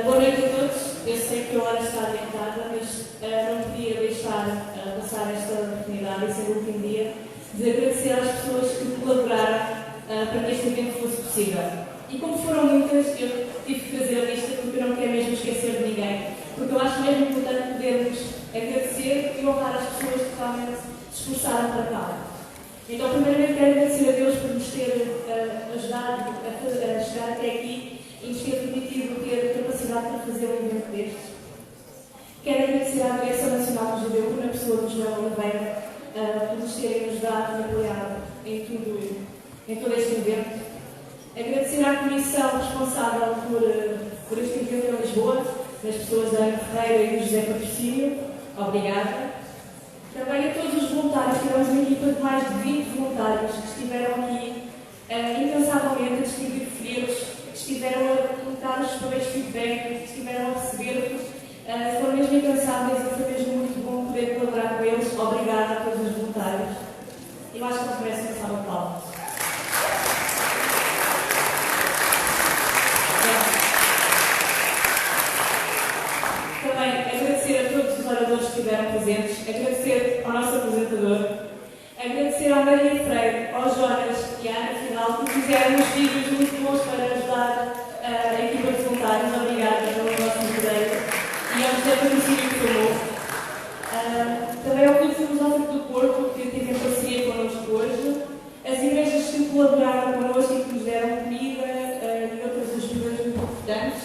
Boa noite a todos. Eu sei que a hora está adiantada, mas não podia deixar passar esta oportunidade, esse último dia, de agradecer às pessoas que colaboraram para que este evento fosse possível. E como foram muitas, eu tive que fazer a lista porque eu não quero mesmo esquecer de ninguém. Porque eu acho mesmo importante podermos agradecer e honrar as pessoas que realmente se esforçaram para tal. Então, primeiramente, quero agradecer a Deus por nos ter ajudado a chegar até aqui e nos ter permitido ter capacidade para fazer um evento destes. Quero agradecer à Direção Nacional do GBU, na pessoa do João Oliveira, por nos terem ajudado e apoiado em todo este evento. Agradecer à Comissão responsável por este evento em Lisboa, das pessoas da Ana Ferreira e do José Patrocínio. Obrigada. Também a todos os voluntários, tivemos uma equipa de mais de 20 voluntários que estiveram aqui incansavelmente a distribuir folhetos, que estiveram a colocar os papéis de feedback, que estiveram a receber-vos. Foram mesmo incansáveis e foi mesmo muito bom poder colaborar com eles. Obrigada a todos os voluntários. Eu acho que eles merecem uma salva de palmas. Também agradecer a todos os oradores que estiveram presentes, agradecer ao nosso apresentador, agradecer à Maria Freire, ao Jonas e à Ana Final, que fizeram uns vídeos muito bons para ajudar a equipa de voluntários. Obrigada pelo vosso moderador. E ao José Patrocínio que falou. Também ao Clube Filosófico do Porto, que teve em parceria connosco hoje. As igrejas que colaboraram connosco e que nos deram comida e outras ajudas muito importantes.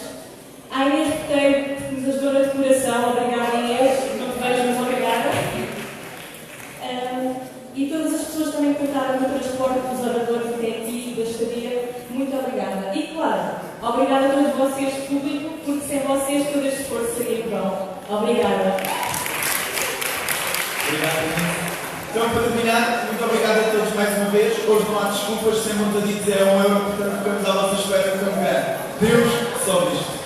À Inês Boteiro, que nos ajudou na decoração. Obrigada, Inês. Não te vejo, mas obrigada. E todas as pessoas também que contaram no transporte dos oradores até aqui, da estadia. Muito obrigada. E claro, obrigada a todos vocês, público, porque sem vocês todo este esforço seria em vão. Obrigada. Obrigado. Então, para terminar, muito obrigado a todos mais uma vez. Hoje não há desculpas, sem vontade de dizer €1, portanto ficamos à vossa espera com grande. Deus, só isto.